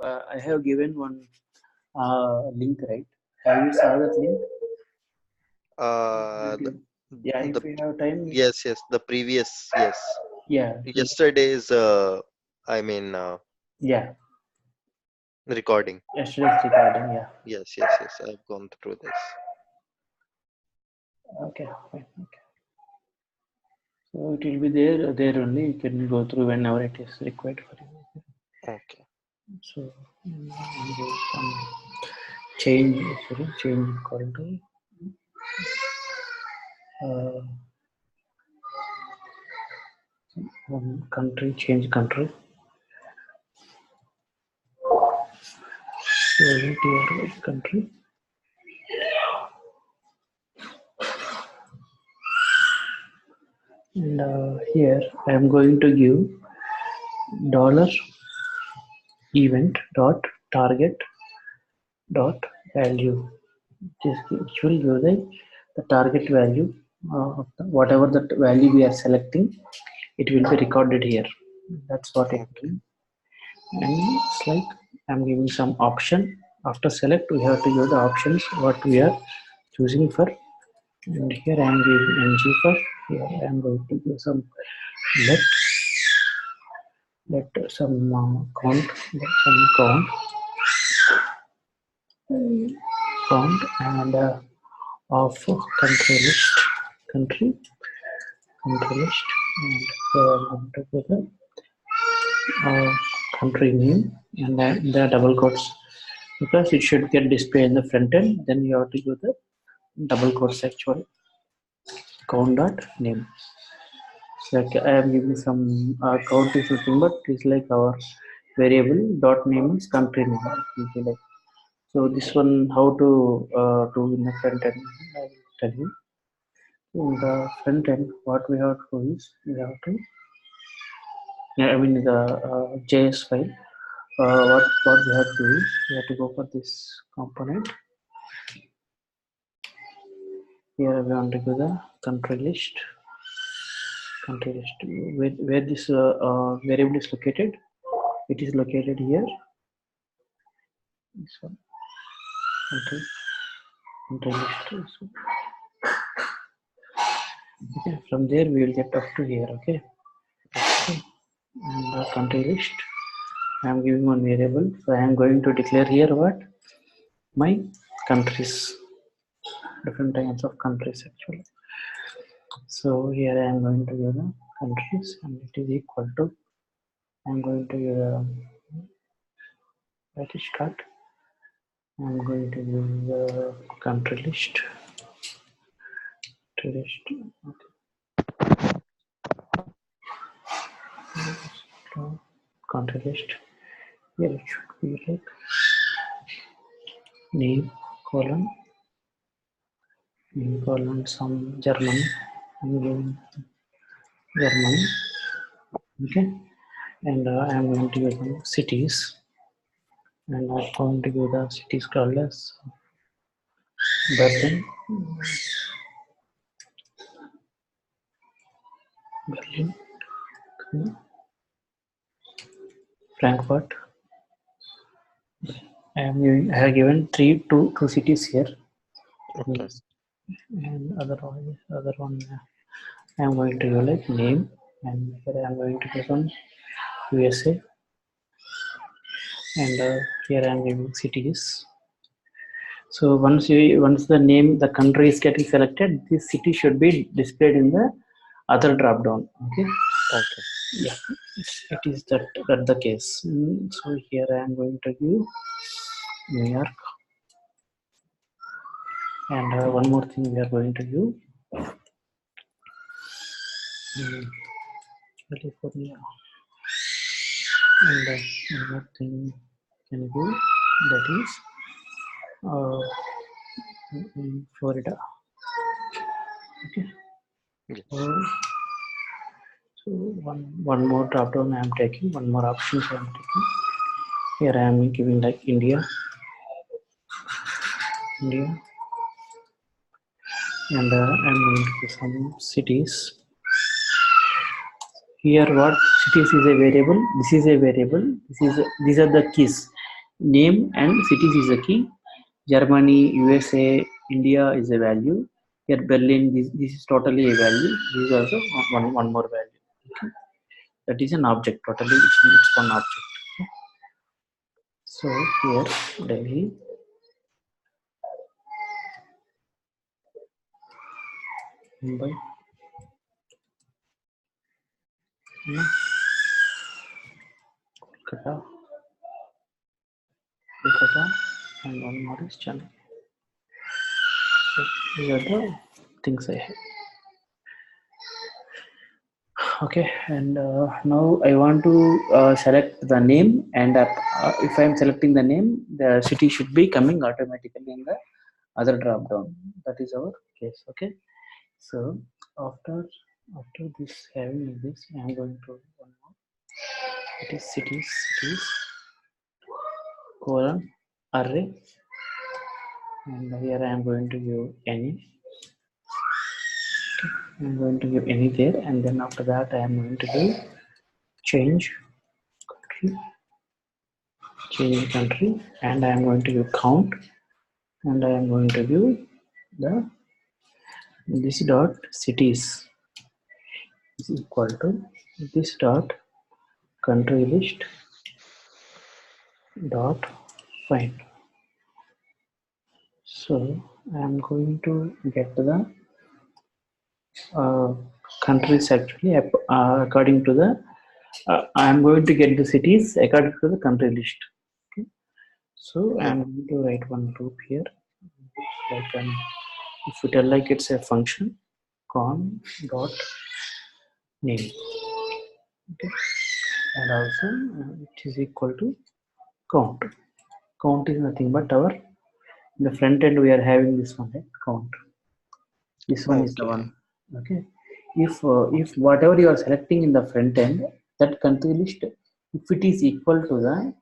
I have given one link, right? Have you saw that link? The, Yeah, if the we have time. yes, the previous, yes. Yeah. Yesterday's, Yeah. recording. Yesterday's recording. Yeah. Yes. I've gone through this. Okay. Fine. Okay. So it will be there only. You can go through whenever it is required for you. Okay. So change equal to country, change country. Country. And here I am going to give dollar event dot target dot value. Which will give the target value of whatever the value we are selecting. It will be recorded here. That's what I'm doing. And it's like I'm giving some option. After select, we have to give the options what we are choosing for. And here I am giving ng for. Here I am going to give some let count and of country list and here I'm going to put the country name and then the double quotes because it should get displayed in the front end. Then you have to do the double quotes actually. Count dot name. So like I am giving some count is nothing but it's like our variable dot name is country name. Like, so this one how to do in the front end I will tell you. In the front end what we have to do is we have to the JS file. What we have to do is we have to go for this component. Here we want to go the country list where this variable is located. It is located here. This one country list. Okay, from there we will get up to here. Okay, and the country list. I am giving one variable, so I am going to declare here what my countries, different types of countries actually. So here I am going to give the countries and it is equal to I am going to give let it start. I am going to give the country list. Okay. Country list. Here it should be like name colon some German. I'm giving German. Okay, and I am going to give them cities, and I'm going to give the cities called as Berlin, Frankfurt. I have given two cities here. Okay. And other one I am going to give like name, and here I am going to give some USA, and here I am giving cities. So once the name, the country is getting selected, this city should be displayed in the other drop down. Okay. Yeah, it is that the case. So here I am going to give New York, and one more thing we are going to do California, and one more thing can do that is Florida. Okay. Yes. So one more drop down I am taking, one more option I am taking. Here I am giving like India, and I am going to give some cities. Here what cities is a variable, this is a variable, these are the keys. name and cities is a key. Germany, USA, India is a value. Here Berlin, this is totally a value. This is also one more value. Okay. That is an object totally. It's one object. Okay. So here Delhi, Mumbai, no, Kolkata, Kolkata, and one more is Chennai. So these are the things I have. Okay, and now I want to select the name, and if I am selecting the name, the city should be coming automatically in the other drop down. That is our case. Okay, so after after this having this, I am going to one more. It is cities colon array, and here I am going to give any. I'm going to give any there, and then after that I am going to give change country, and I am going to give count, and I am going to give the this dot cities is equal to this dot country list dot find. So I am going to get the uh, countries actually according to the I am going to get the cities according to the country list. Okay. So I am Oh, going to write one loop here, like if you tell like it's a function con dot name. Okay. And also it is equal to count. Count is nothing but our in the front end we are having this one, right? Count. This one is the one. okay. Okay. If whatever you are selecting in the front end, that country list, if it is equal to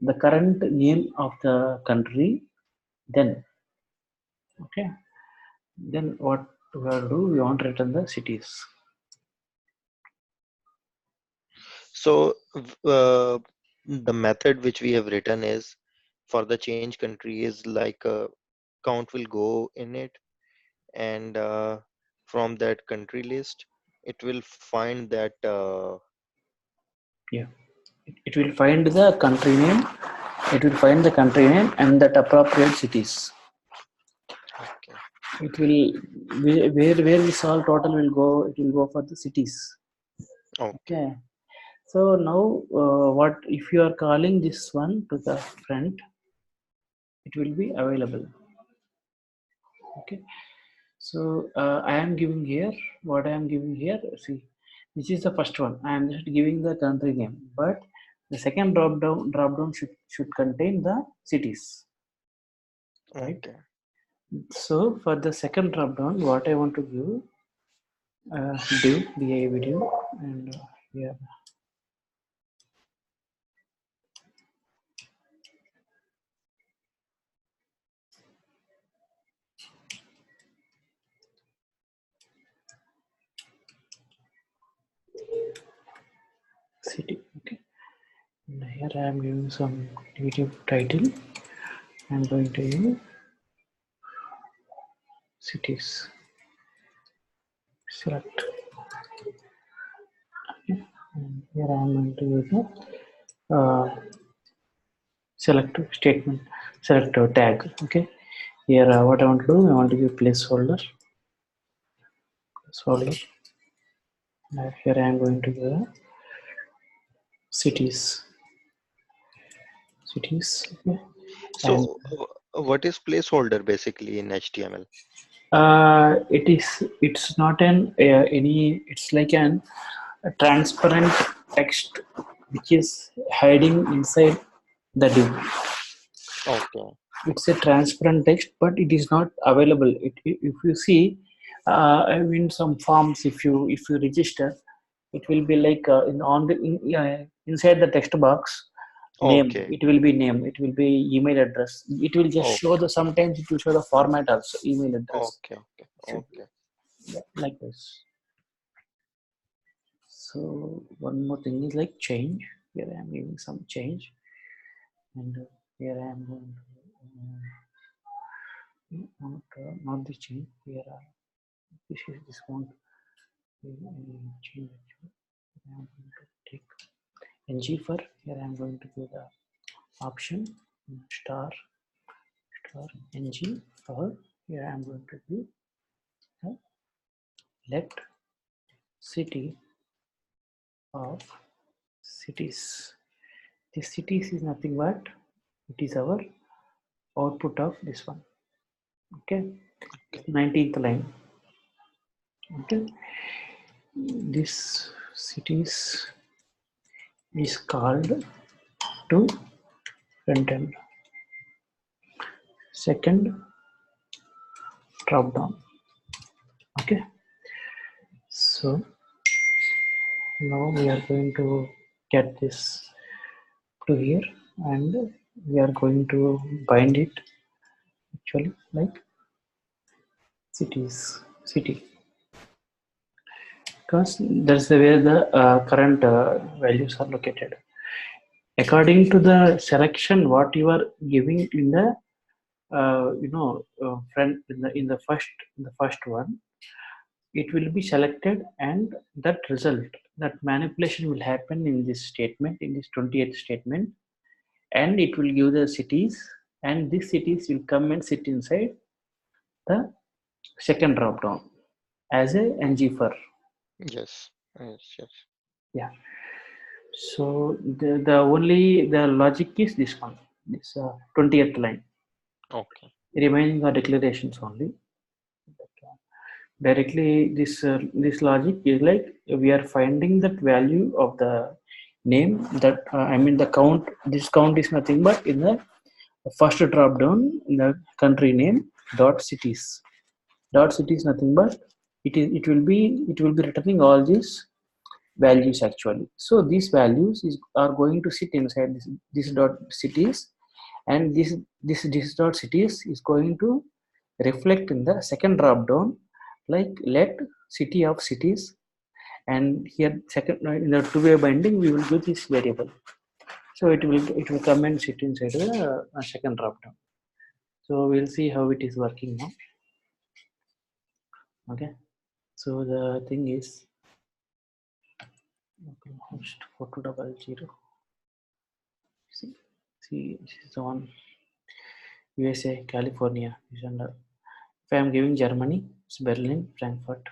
the current name of the country, then okay, then what we have to do, we want to return the cities. So the method which we have written is for the change country is like count will go in it, and from that country list, it will find that. Yeah, it will find the country name, it will find the country name and that appropriate cities. Okay. It will where this all total will go, it will go for the cities. Okay. Okay. So now what if you are calling this one to the front, it will be available. Okay. So I am giving here what I am giving here. See, this is the first one. I am just giving the country name, but the second drop down should contain the cities, right? Okay. So for the second drop down, what I want to give div div video and here city. Okay, and here I am giving some video title. I am going to use cities. Select. Okay. And here I am going to use the select statement, select tag. Okay, here what I want to do, I want to give placeholder. Here I am going to give cities. Okay, and So what is placeholder basically in HTML? it's not an any, it's like an a transparent text which is hiding inside the div. Okay. It's a transparent text but it is not available. If you see in some forms, if you register, it will be like in on the inside the text box name, Okay. it will be name, it will be email address, it will just show Okay. the, sometimes it will show the format also, email address Okay. Okay. should be, Okay. yeah, like this. So one more thing is like change. Here I am giving some change, and Here I am going to not the change. Here this is this won't change actually. I am going to take ng for here. I am going to give the option star ng for here. I am going to give let city of cities. This cities is nothing but it is our output of this one. Okay, Okay. 19th line. Okay, this cities is called to front end. Second drop down. Okay, so now we are going to get this to here and we are going to bind it actually like city because that's the where the current values are located according to the selection what you are giving in the front in the first one it will be selected and that result that manipulation will happen in this statement in this 28th statement and it will give the cities and these cities will come and sit inside the second drop down as a ng for Yes. Yes. Yes. yeah so the only the logic is this one this 20th line Okay. remaining are declarations only directly this logic is like we are finding that value of the name that I mean the count this count is nothing but in the first drop down in the country name dot cities nothing but it will be returning all these values actually so these values are going to sit inside this dot cities and this dot cities is going to reflect in the second drop down like let city of cities and here second in the two-way binding we will give this variable so it will come and sit inside the second drop down so we'll see how it is working now okay so the thing is host 4200 see this is the one USA California is under if I am giving Germany it's Berlin Frankfurt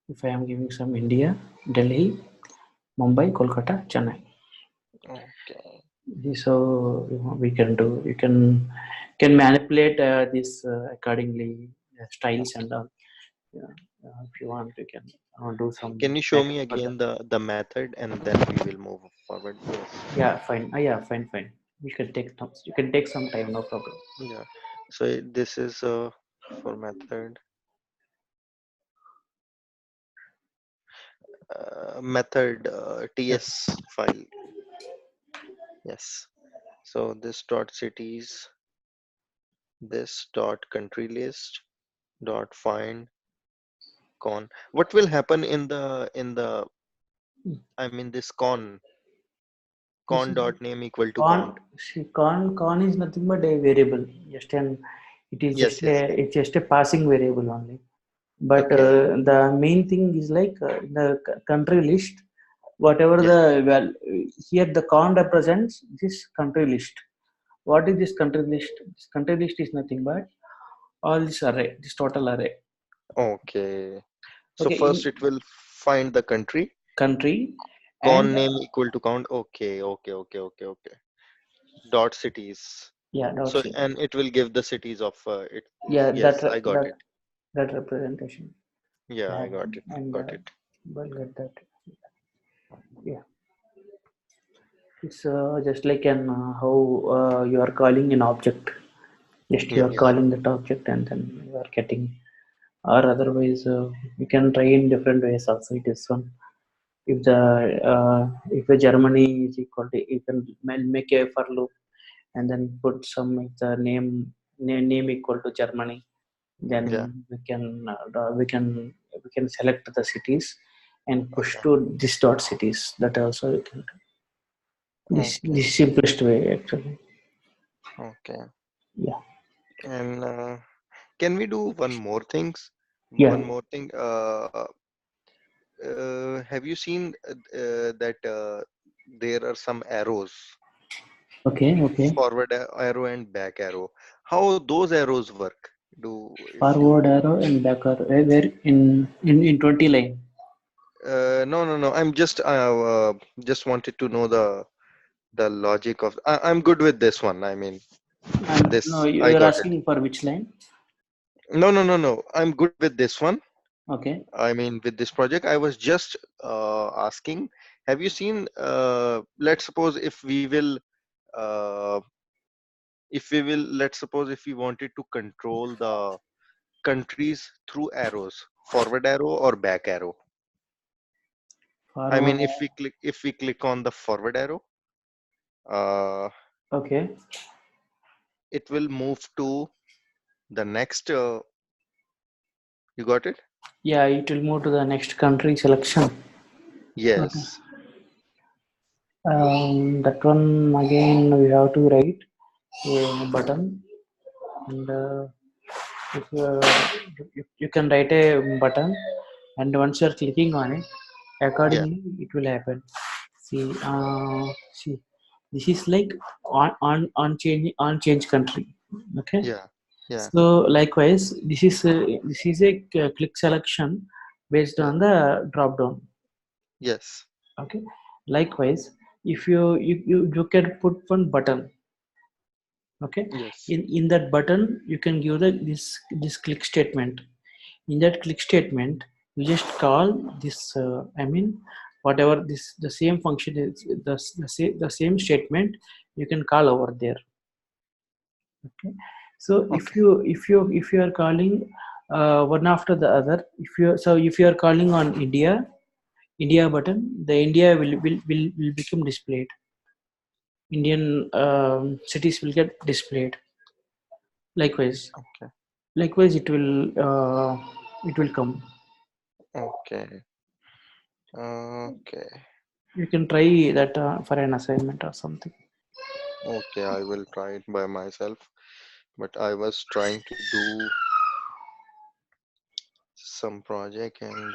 if I am giving some India Delhi Mumbai Kolkata Chennai Okay. so we can do you can manipulate this accordingly styles and all yeah, if you want you can do some Can you show next me further again the method and then we will move forward? Yes. yeah fine yeah fine you can take you can take some time no problem Yeah. So this is for method method yeah ts file. Yes. So this dot cities, this dot country list, dot find con. What will happen in the I mean this this con is dot name equal to con count. see con is nothing but a variable just an it is just Yes. a Yes. it's just a passing variable only but Okay. the main thing is like the country list whatever Yes. the well here the con represents this country list what is this country list this country list is nothing but all this array this total array Okay. So okay first in it will find the country. country Con and name equal to count. Okay. Okay. Okay. Okay. Okay. Dot cities. yeah dot So city and it will give the cities of it. yeah Yes, I got that it. that representation Yeah, I that got it. and Got it. we'll get that yeah it's just like an how you are calling an object just you are Yes. calling that object and then you are getting or otherwise you can try in different ways also it is one if the if the Germany is equal to you can make a for loop and then put some if the name equal to Germany then Yeah. we can select the cities and push Okay. to this dot cities that also you can do. This Okay. simplest way actually Okay. Yeah. And can we do one more things? Yeah. One more thing. Have you seen that there are some arrows, Okay. Okay. forward arrow and back arrow? How those arrows work? Do if Forward you arrow and back arrow. Where in 20 line. no, no, no. I'm just wanted to know the logic of. I'm good with this one. I mean, No, this I you're got it. asking for which line? No, no, no, no. I'm good with this one. Okay. I mean, with this project, I was just asking, have you seen, let's suppose let's suppose if we wanted to control the countries through arrows, forward arrow or back arrow. I Forward. mean, if we click on the forward arrow, uh, Okay. it will move to the next. You got it? Yeah, it will move to the next country selection. Okay. Yes. That one again we have to write a button, and if you can write a button, and once you are clicking on it, Yeah. accordingly it will happen. See, this is like on change country. Okay. Yeah. Yeah. So likewise, this is a click selection based Yeah. on the drop down. Yes. Okay. Likewise, if you can put one button. Okay. Yes. In that button you can give this click statement. In that click statement you just call this, I mean, whatever this the same function is, the same statement you can call over there. Okay. So if Okay. you if you if you are calling one after the other, if you are calling on India button, the India will become displayed. Indian cities will get displayed. Likewise, Okay. it will come. Okay. Okay. You can try that for an assignment or something. Okay. I will try it by myself. But I was trying to do some project and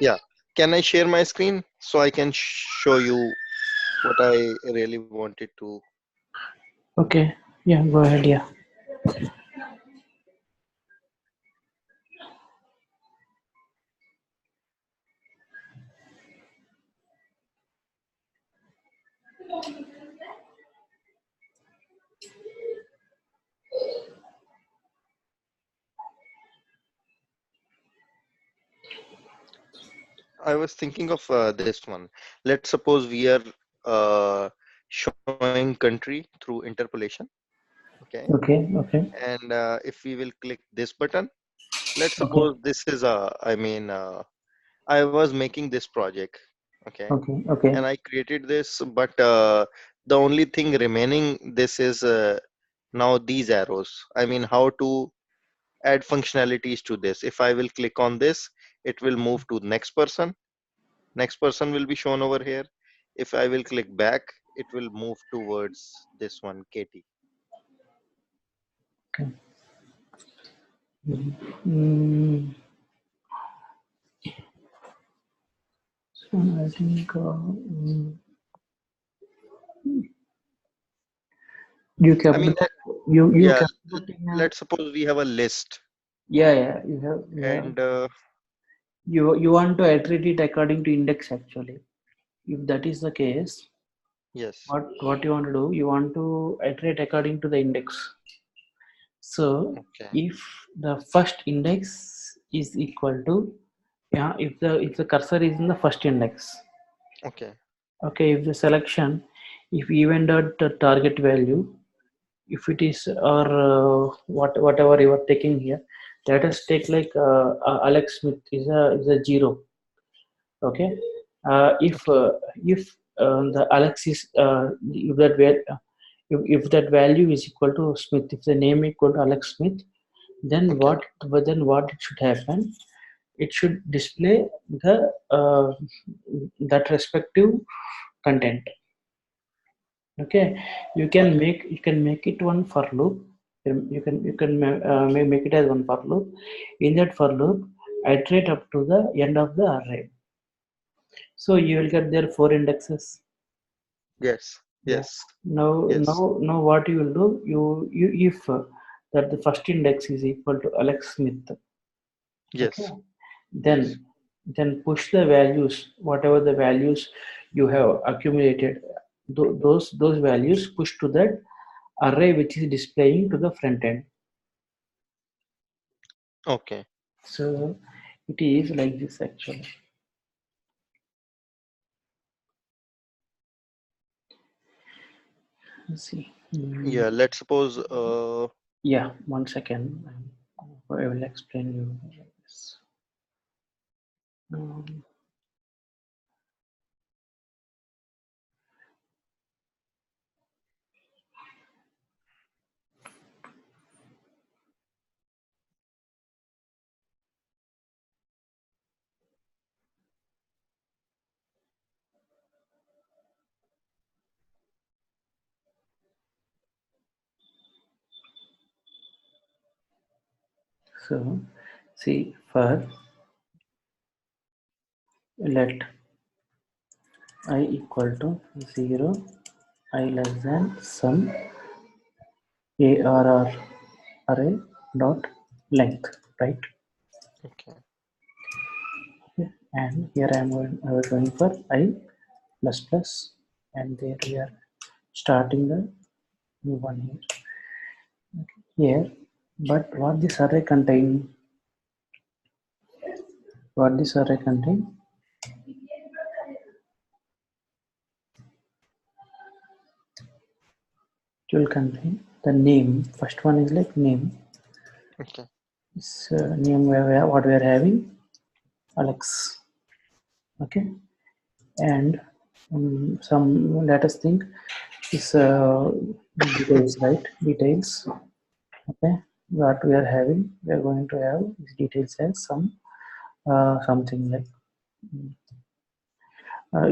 yeah. Can I share my screen so I can show you what I really wanted to? Okay. Yeah. Go ahead. Yeah. I was thinking of this one. Let's suppose we are showing country through interpolation. Okay. Okay. Okay. And if we will click this button, let's Okay. suppose this is I was making this project. Okay. Okay. Okay. And I created this, but the only thing remaining this is now these arrows. I mean, how to add functionalities to this. If I will click on this, it will move to next person. Next person will be shown over here. If I will click back, it will move towards this one, Katie. Okay. Mm, so I think you I kept mean, that you yeah. kept that in a, Let's suppose we have a list, yeah, yeah, you have and you want to iterate it according to index actually. If that is the case, yes, what you want to do, you want to iterate according to the index. So okay, if the first index is equal to, yeah, if the cursor is in the first index. okay, Okay, if the selection, if even the target value, if it is, or whatever you are taking here, let us take like Alex Smith is a 0. Okay. If okay, the Alex is, if that value is equal to Smith, if the name equal to Alex Smith, then okay, what it should happen, it should display the that respective content. Okay, you can make it one for loop. Make it as one for loop. In that for loop, iterate up to the end of the array. So you will get there four indexes. Yes. Yeah. Yes. Yes. Now what you will do? You if that the first index is equal to Alex Smith. Okay. Yes. Yes. Then push the values, whatever the values you have accumulated, those values push to that array which is displaying to the front end. Okay. So it is like this actually. Let's see. Yeah. Let's suppose. Yeah, 1 second. I will explain you this. Um, so see for let I equal to 0, I less than some arr array dot length, right? Okay. Okay. And here I was going for I plus plus, and there we are starting the new one here. But what this array contain, it will contain the name. First one is like name. Okay. This name what we are having, Alex. Okay, and some let us think is details, right? Details. Okay, what we are having, we are going to have these details as some something like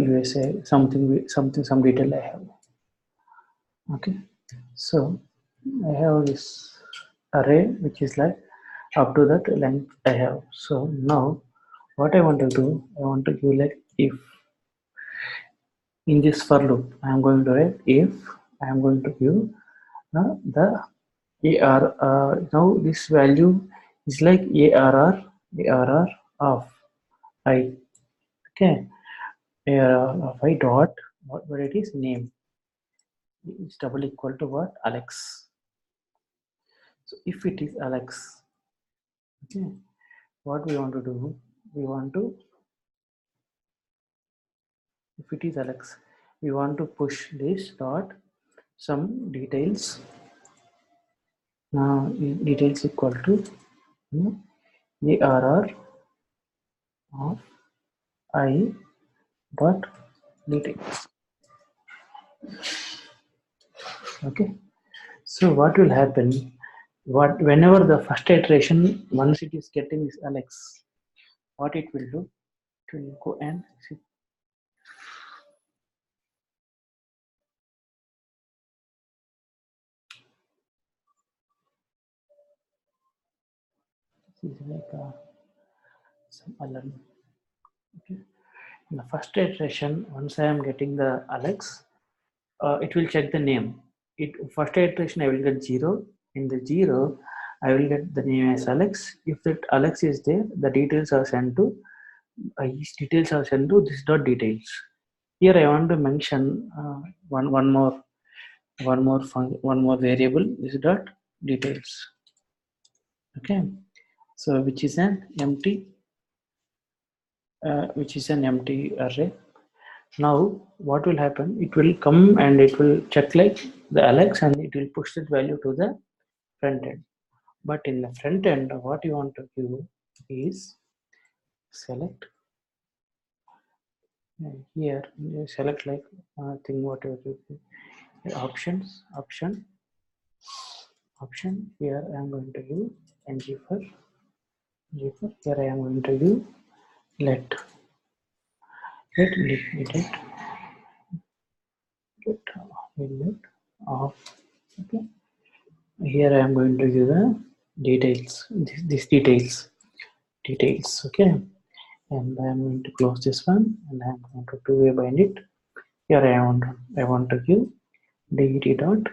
USA, something, some detail I have. Okay, so I have this array which is like up to that length I have. So now what I want to do, I want to give like if in this for loop, I am going to write if I am going to give the AR. Now this value is like ARR of I. Okay, ARR of I dot what it is name is double equal to what Alex. So if it is Alex, okay, what we want to do? We want to, if it is Alex, we want to push this dot some details. Details equal to ARR of I dot details. Okay. So what will happen? What whenever the first iteration, once it is getting this Alex, what it will do? It will go and see. This is like some alarm. Okay. In the first iteration, once I am getting the Alex, it will check the name. It first iteration I will get 0. In the 0, I will get the name as Alex. If that Alex is there, the details are sent to his details are sent to this dot details. Here I want to mention one more variable is dot details. Okay, so which is an empty array. Now what will happen? It will come and it will check like the Alex and it will push that value to the front end. But in the front end, what you want to do is select here. You select like thing whatever you do. Option. Here I am going to use ng for here I am going to use let Inlet of, okay. Here I am going to give the details, this details, okay. And I am going to close this one, and I am going to two-way bind it. Here I want to give det dot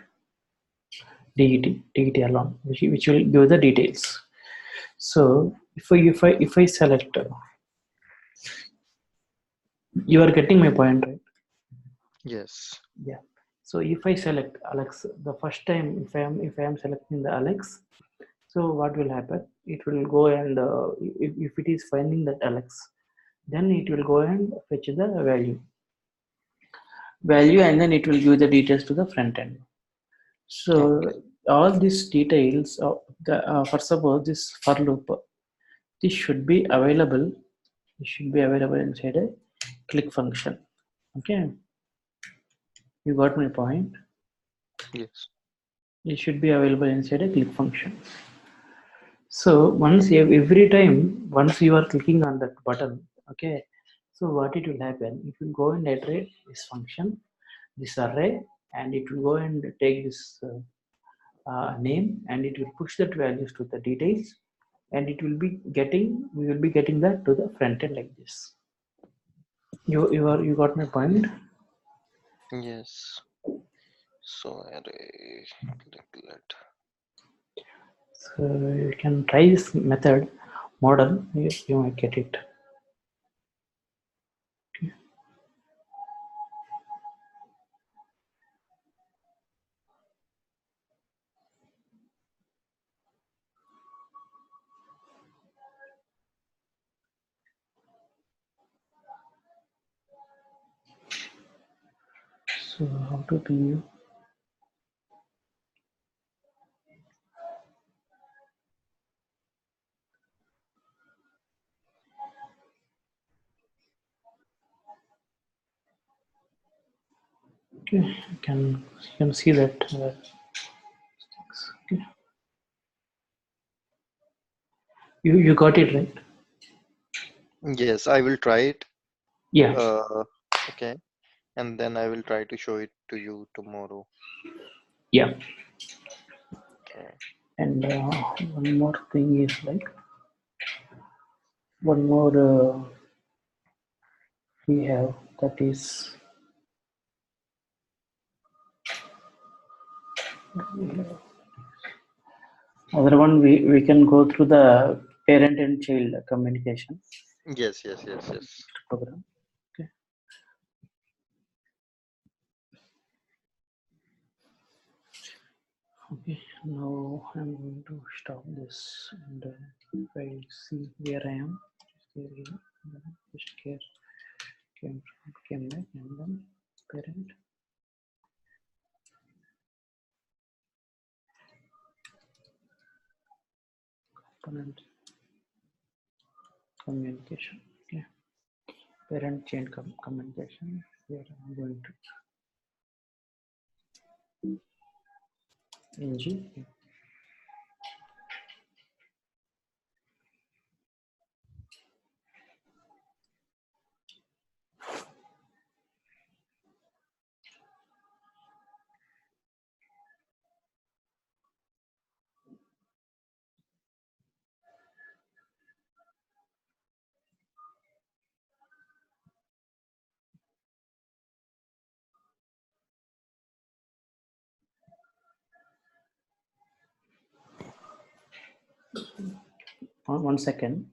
det alone, which will give the details. So if I select, you are getting my point, right? Yes. Yeah. So if I select Alex the first time, if I am selecting the Alex, so what will happen? It will go and if it is finding that Alex, then it will go and fetch the value, and then it will give the details to the front end. So Okay. all these details of for suppose this for loop, this should be available. It should be available inside a click function. Okay, you got my point. Yes. It should be available inside a click function. So every time once you are clicking on that button, okay. So what it will happen? It will go and iterate this function, this array, and it will go and take this name, and it will push that values to the details, and we will be getting that to the front end like this. You got my point. Yes. So array let. So you can try this method model, you might get it. So how to do? Okay, you can see that. Okay. You got it right. Yes, I will try it. Yeah, Okay. And then I will try to show it to you tomorrow. yeah. Okay. And one more thing is like one more we have, that is other one. We can go through the parent and child communication Yes, yes, yes, yes. program. Okay. Okay. Now I'm going to stop this, and if I see where I am, just here came back, and then parent component communication. Okay. Parent chain communication. Here I'm going to ng. One second.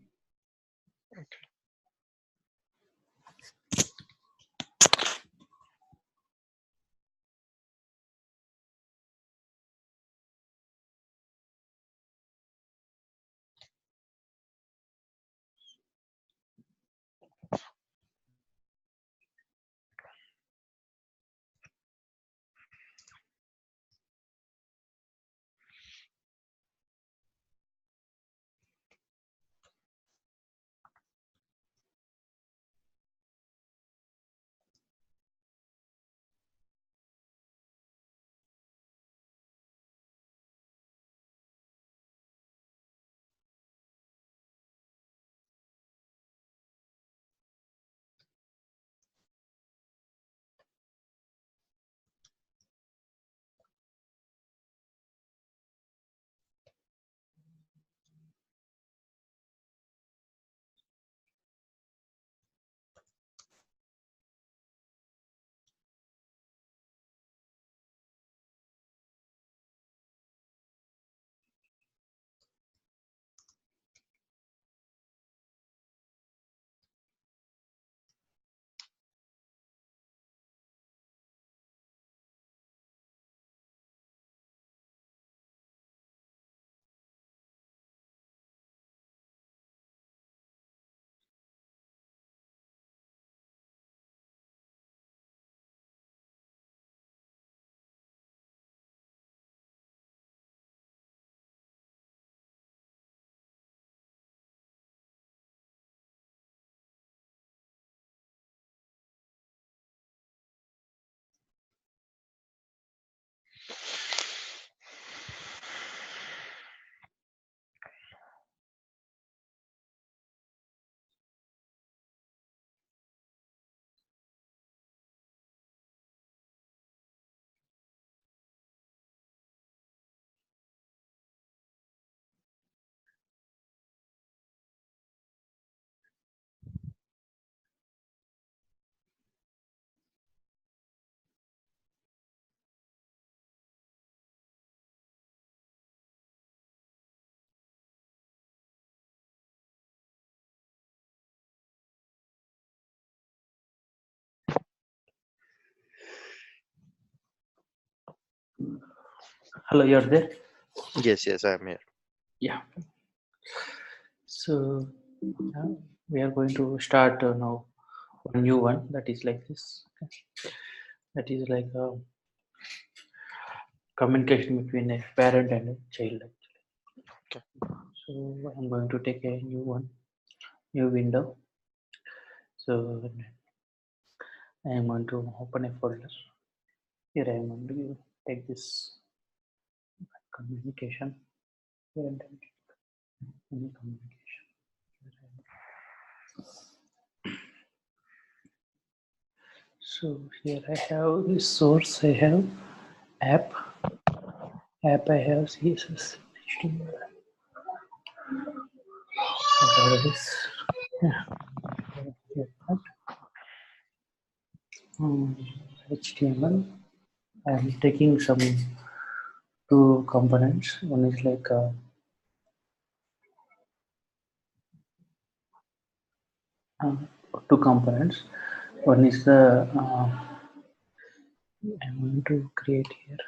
Hello, you're there? Yes, yes, I'm here. Yeah. So we are going to start now one new one that is like this. Okay. That is like a communication between a parent and a child. Okay. So I'm going to take a new one, new window. So I am going to open a folder. Here I am going to take this communication. Parent and any communication. So here I have this source. I have app. App I have CSS. This. Yeah. HTML. I'm taking some two components. One is like uh, two components. One is the I'm going to create here.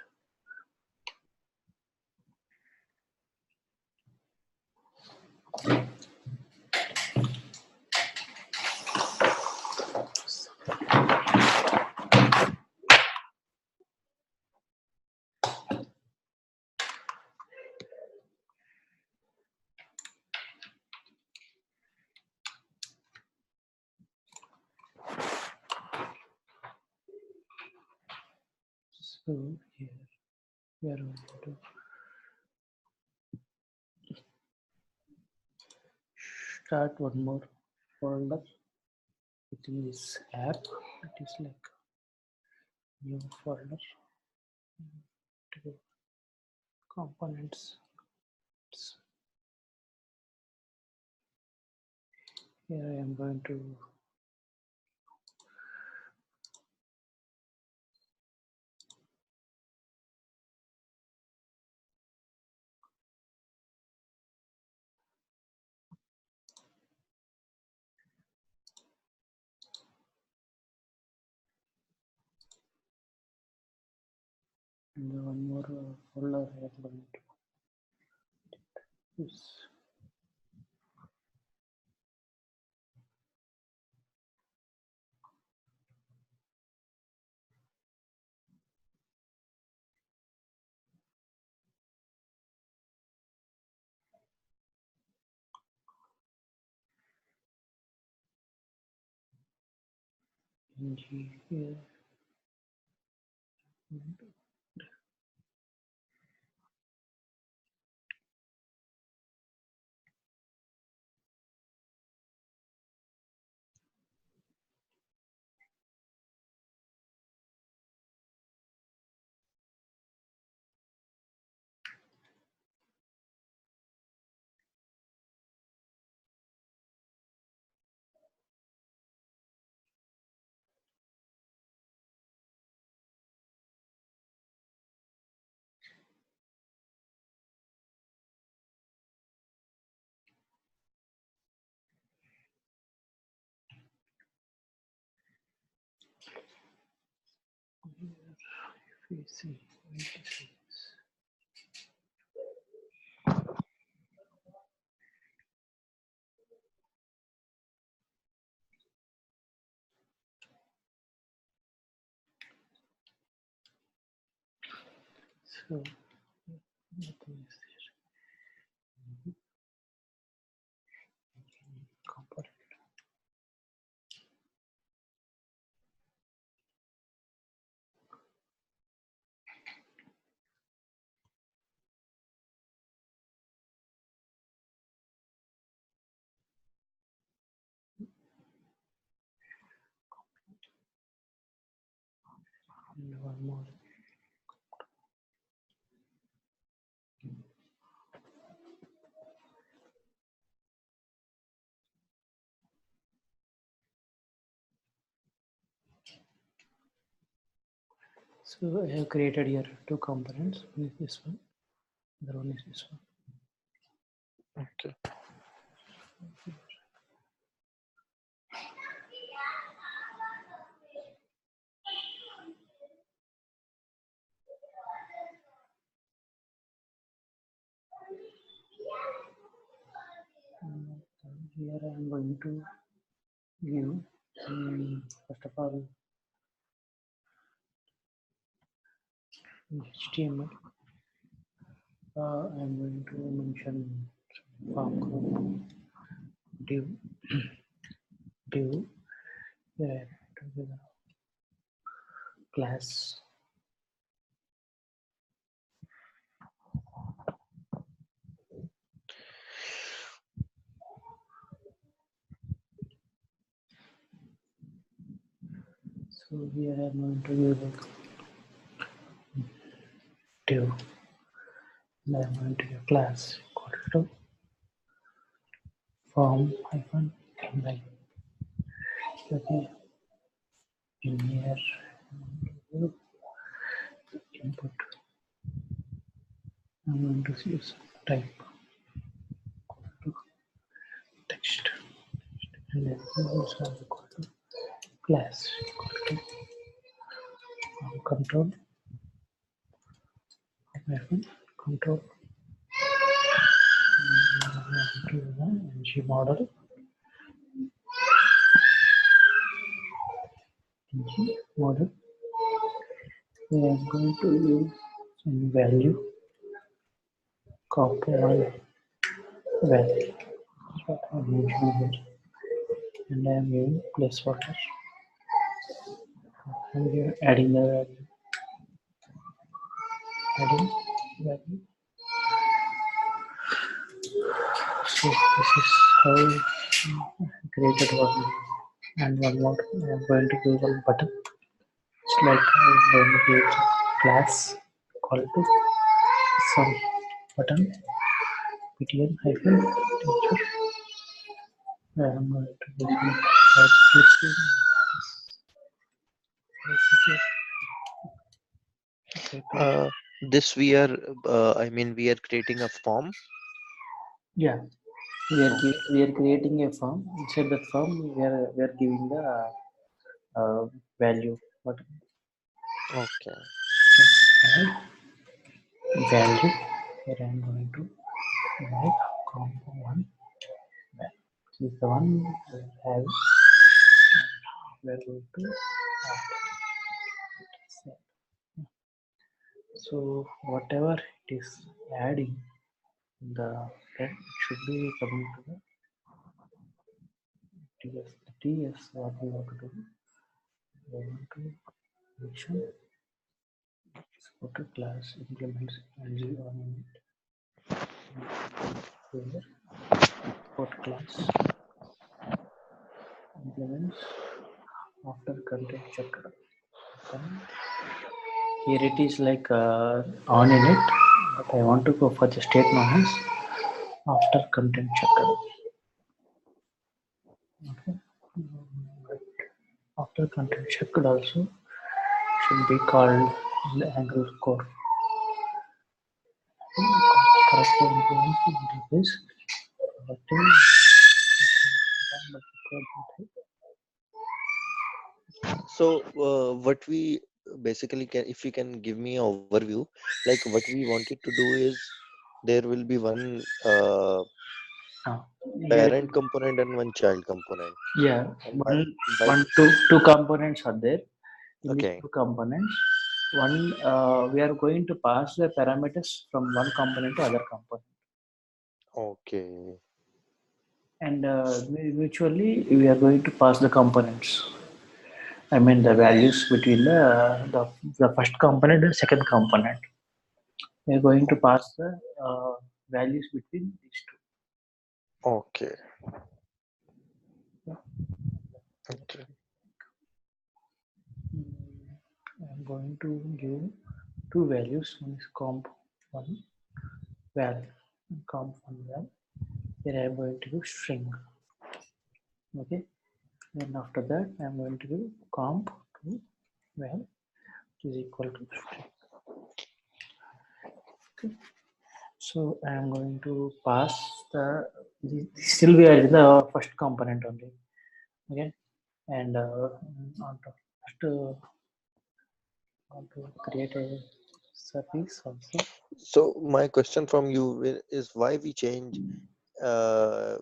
So here we are going to start one more folder within this app. It is like new folder to components. Here I am going to one more folder. I am going to use ng here. If we see, so nothing is there. Component. And one more. So I have created here two components. One is this one, the other one is this one. Okay. here I am going to give first of all HTML. I am going to mention form group div div here to the class. So here I am going to use div. And I am going to give class equal to form hyphen inline. Okay, in here input. I'm going to use type to text and then also equal to class equal to control hyphen control to the ng model model. We are going to use some value copy one value. That's what I mentioned here. And I am giving placeholder. I'm here adding the value. Adding value. So this is how I created one. And one more. I am going to use one button. It's like I'm going to use class equal to some button btn hyphen teacher. I am going to use clicking This we are, I mean, we are creating a form. yeah, Okay. we are creating a form. Inside that form, we are giving the value. What Okay. value? Here I am going to write combo one. This is the one we have. We are going to set. So whatever it is adding, the then it should be coming to the TS. The TS what we want to do. We want to mention photo class implements LG on it. Here photo class implements after content checked. Then here it is like on in it, but I want to go for the state known as after content checked. Okay. But after content checked also should be called the angle core. Corresponding interface collecting So, what we basically can, if you can give me an overview, like what we wanted to do is there will be one here parent component and one child component. yeah, And by two components are there. In these okay, two components, one we are going to pass the parameters from one component to other component, okay, and mutually we are going to pass the components. I mean the values between the first component and second component. We are going to okay, pass the values between these two. okay, Yeah, that's okay. it. I'm going to give two values. One is comp one val, comp one val. Here I am going to give string. Okay. Then after that I am going to give comp to val, which is equal to string. Okay. So I am going to pass still we are in the first component only. Okay. And on to first want to create a service also. So my question from you is why we change uh,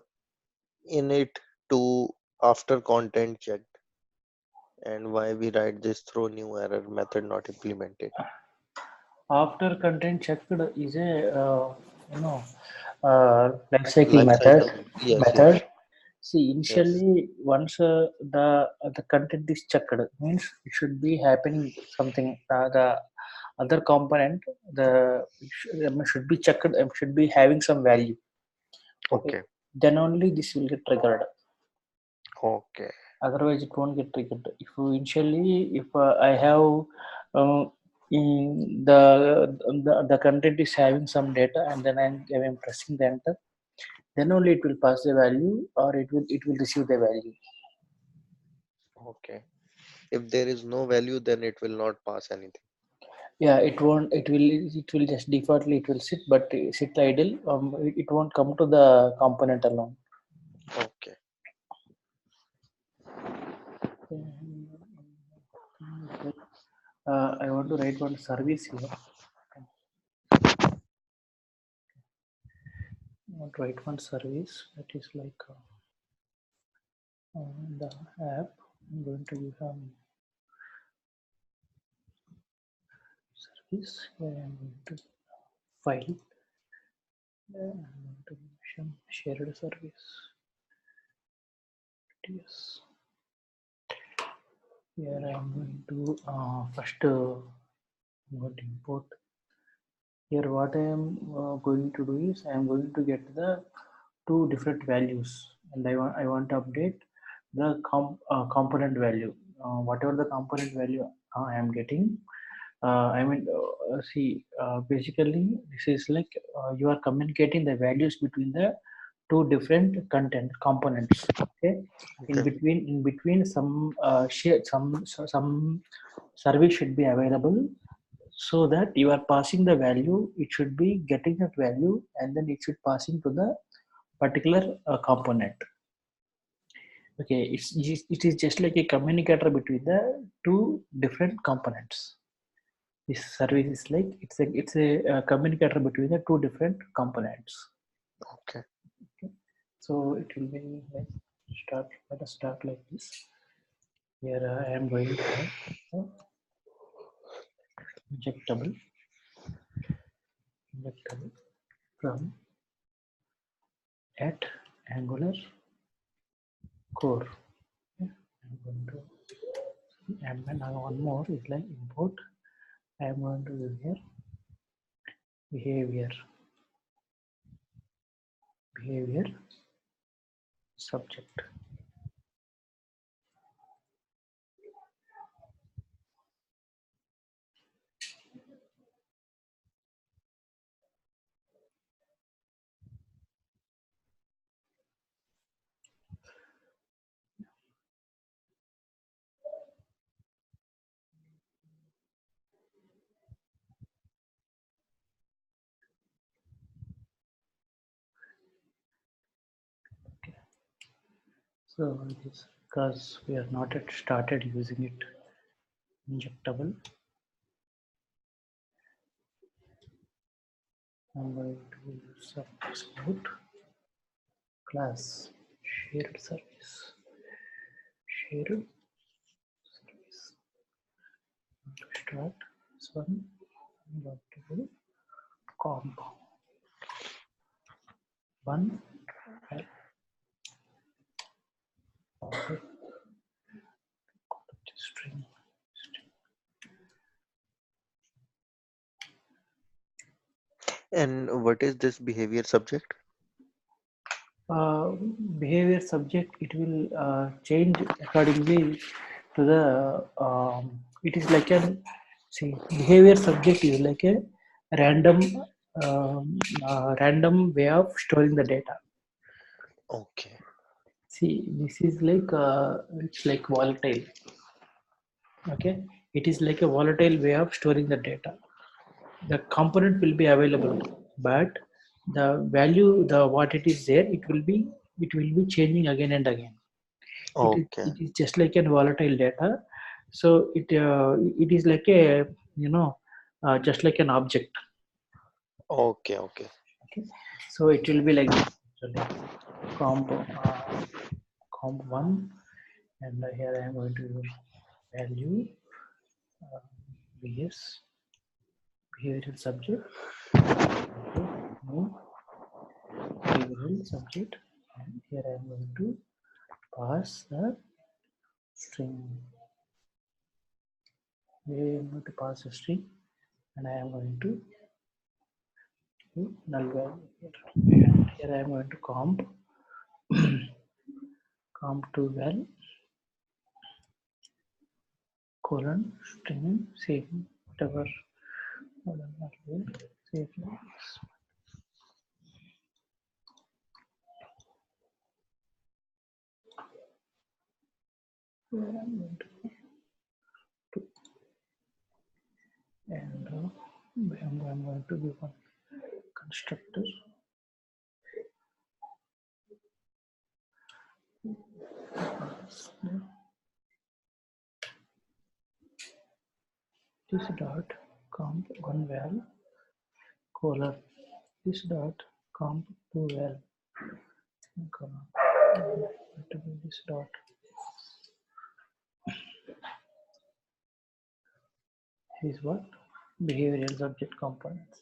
init to after content checked, and why we write this through new error method not implemented. After content checked is a you know life cycle Life method. cycle. Yes, Method. yes, See, yes. initially once the content is checked, means it should be happening something. The other component, the should be checked, should be having some value. Okay, Okay, then only this will get triggered. okay, Otherwise it won't get triggered. If you initially, if I have uh, the content is having some data, and then I'm pressing the enter, then only it will pass the value, or it will receive the value. okay. If there is no value, then it will not pass anything. Yeah, it will just defaultly it will sit, but sit idle. It won't come to the component alone. Okay, I want to write one service here. I want to write one service that is like the app. I'm going to give some service. Here I'm going to file. I'm going to give some shared service. Yes. Here I'm going to first I'm going to import. Here what I am going to do is I am going to get the two different values, and I want to update the component value. Whatever the component value I am getting, see, basically this is like you are communicating the values between the two different content components. Okay, okay, in between some share some service should be available, so that you are passing the value. It should be getting that value, and then it should passing to the particular component. Okay, it is just like a communicator between the two different components. This service is like it's a communicator between the two different components. okay. Okay, so it will be like start. Let us start like this. Here I am going to have injectable injectable from at Angular core. Okay, I'm going to, and then one more is like import. I am going to use here behavior behavior subject. Okay, so this, because we are not yet started using it, injectable. I'm going to use some export class shared service shared service to start this one. I'm going to do comp one string. And what is this behavior subject? uh, Behavior subject, it will change accordingly to the it is like an, see, behavior subject is like a random random way of storing the data. Okay, See, this is like it's like volatile. Okay, it is like a volatile way of storing the data. The component will be available, but the value, the what it is there, it will be changing again and again. it is, okay, it is just like a volatile data. So it is like a, you know, just like an object. okay, okay. Okay, so it will be like this. actually comp comp 1, and here I am going to use value uh, bs behavioral subject new behavioral subject, and here I am going to pass the string. Here I am going to pass a string, and I am going to do null value here. And here I am going to comp to val colon string save whatever save. Here I am going to and I'm going to give one constructor this dot comp one val colon this dot comp two val colon to be this dot is what behavioral subject components.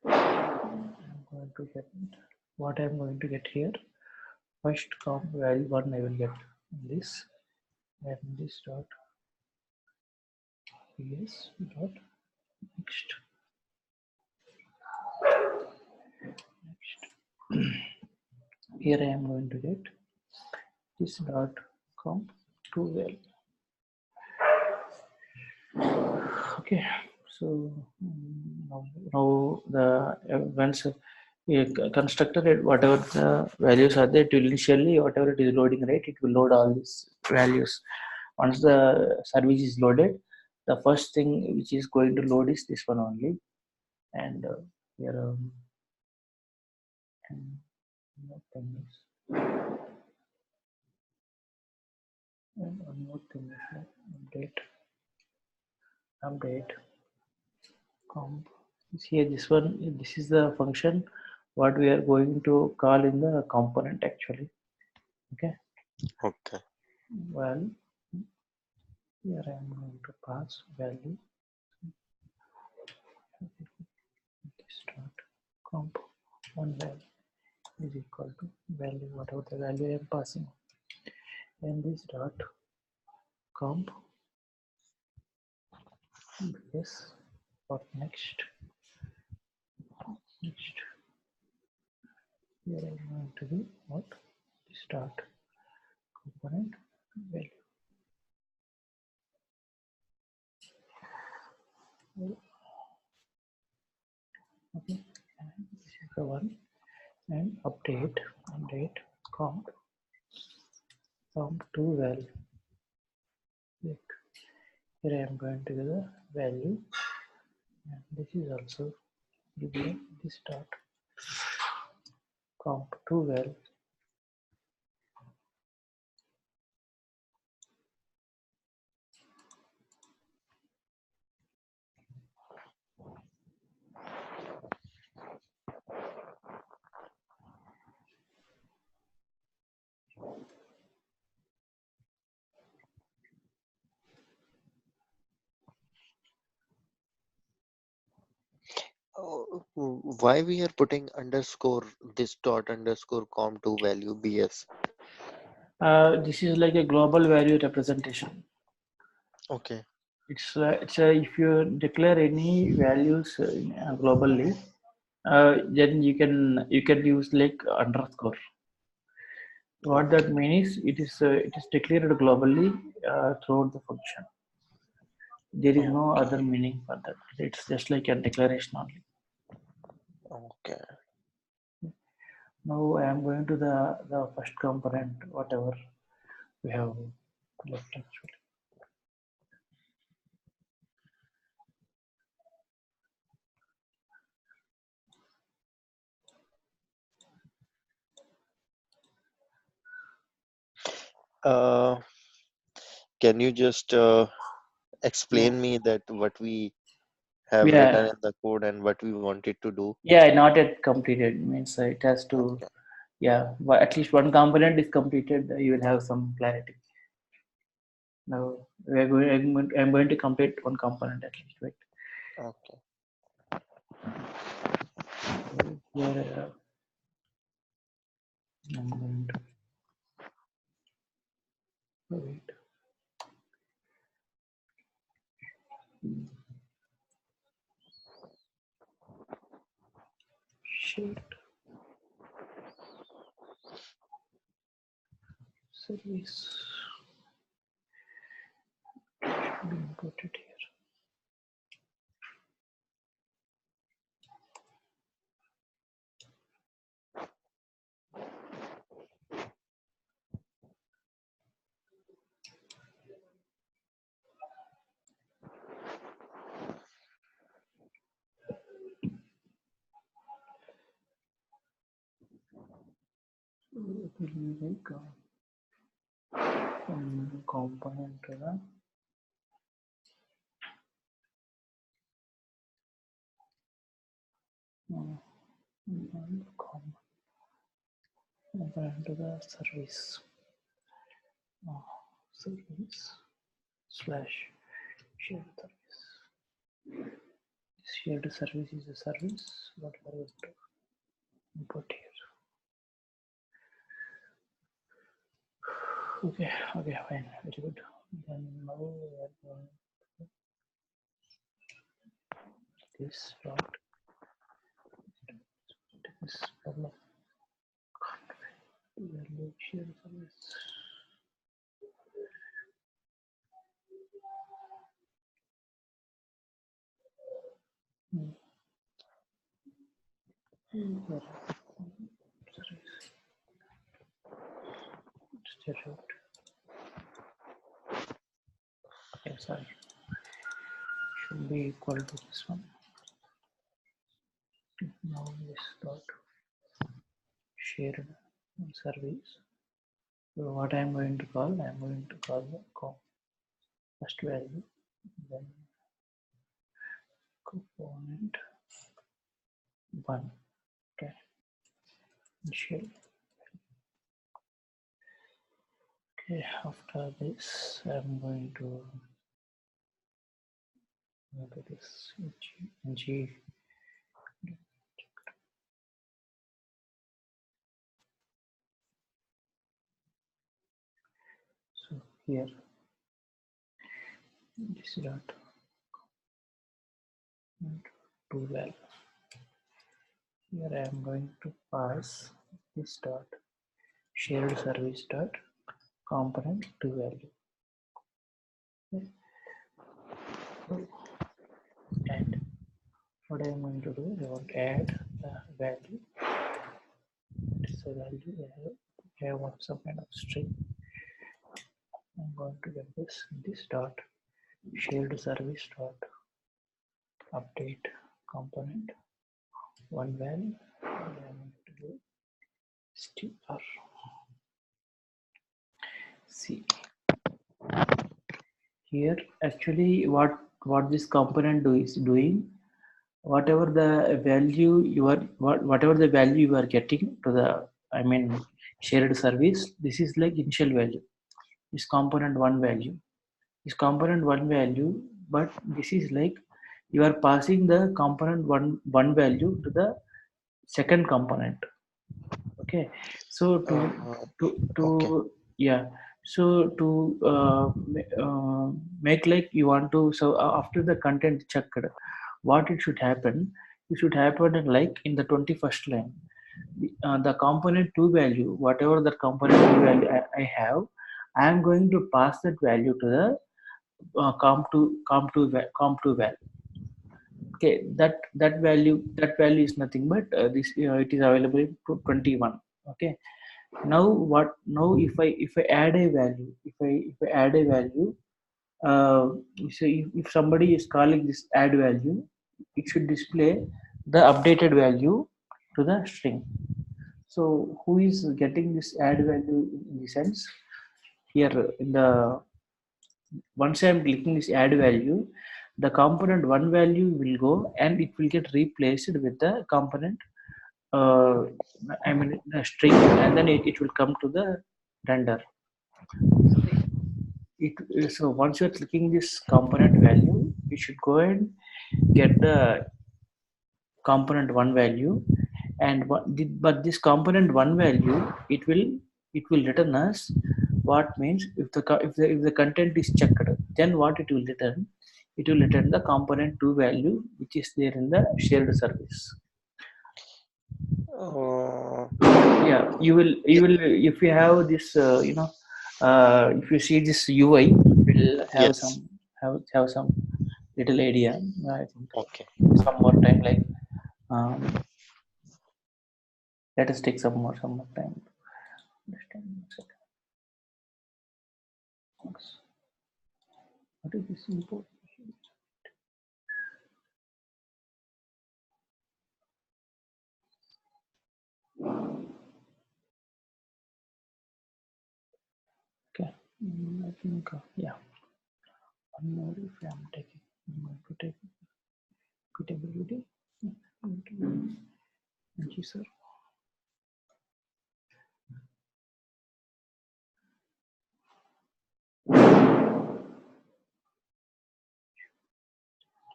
I'm going to get what I'm going to get here. First comp value one I will get this, and this dot ps dot next. Here I am going to get this dot comp to val. Okay, so now the once constructor whatever the values are there, it will initially whatever it is loading, right, it will load all these values. Once the service is loaded, the first thing which is going to load is this one only, and here and one more thing is update comp. Here this one, this is the function what we are going to call in the component actually. Okay, Okay. well here I am going to pass value start comp one value is equal to value whatever the value I am passing, and this dot comp yes for next here I am going to do what start component value. Okay, and this is the one, and update comp to value. Here I am going to give the value, and this is also give me this dot comp to value. Why we are putting underscore this dot underscore com to value bs? This is like a global value representation. Okay. It's if you declare any values globally, then you can use like underscore. What that Okay. means is it is declared globally throughout the function. There is no Okay. other meaning for that. It's just like a declaration only. Okay. Now I am going to the first component, whatever we have left actually. Uh, can you just Yeah. explain me that what we have written Yeah, in the code and what we wanted to do. yeah, not yet completed means it has to. Okay. Yeah, at least one component is completed. You will have some clarity. Now we are going. I'm going to complete one component at least. Wait. Okay. So here I'm going to wait. Shared service should be imported here. So it will be like component to the component to the service. Service slash shared service. Shared service is a service. What we are going to import here. Okay, okay, fine, very good. Then now we are going to this dot this problem value shared service. Here, service. Statute. Okay, sorry. Should be equal to this one. Now this dot shared service. So what I am going to call, I am going to call the first value, then component one. Okay, initial. Okay, after this, I am going to go to this G. So here, this dot to value. Here I am going to pass this dot shared service dot component to value. Okay. And what I am going to do, I want to add the value. What is the value? I have some kind of string. I'm going to get this dot shared service dot update component one value. I'm going to do str c. Here actually what this component is doing, whatever the value you are whatever the value you are getting to the, I mean, shared service, this is like initial value, this component one value, this component one value, but this is like you are passing the component one value to the second component. Okay, so to Okay. yeah, so to make like you want to, so after the content checked, what it should happen, it should happen like in the 21st line, the component 2 value, whatever the component 2 value I have, I am going to pass that value to the comp to val. Okay, that value is nothing but this, it is available in 21. Okay, now what, now if I add a value, if I add a value, uh, so if somebody is calling this add value, it should display the updated value to the string. So who is getting this add value in the sense, here in the, once I am clicking this add value, the component one value will go and it will get replaced with the component, uh, I mean the string, and then it will come to the render. So once you're clicking this component value, you should go and get the component one value, and but this component one value, it will return us what means if the content is checked, then what it will return, it will return the component two value which is there in the shared service. Uh, Yeah, you will if you have this if you see this UI, you will have some yes. have some little idea. I think Okay. some more time, like um, let us take some more time. What is this import? Okay, I think yeah. One more if I'm taking, I'm going to take quitability. Thank you, sir.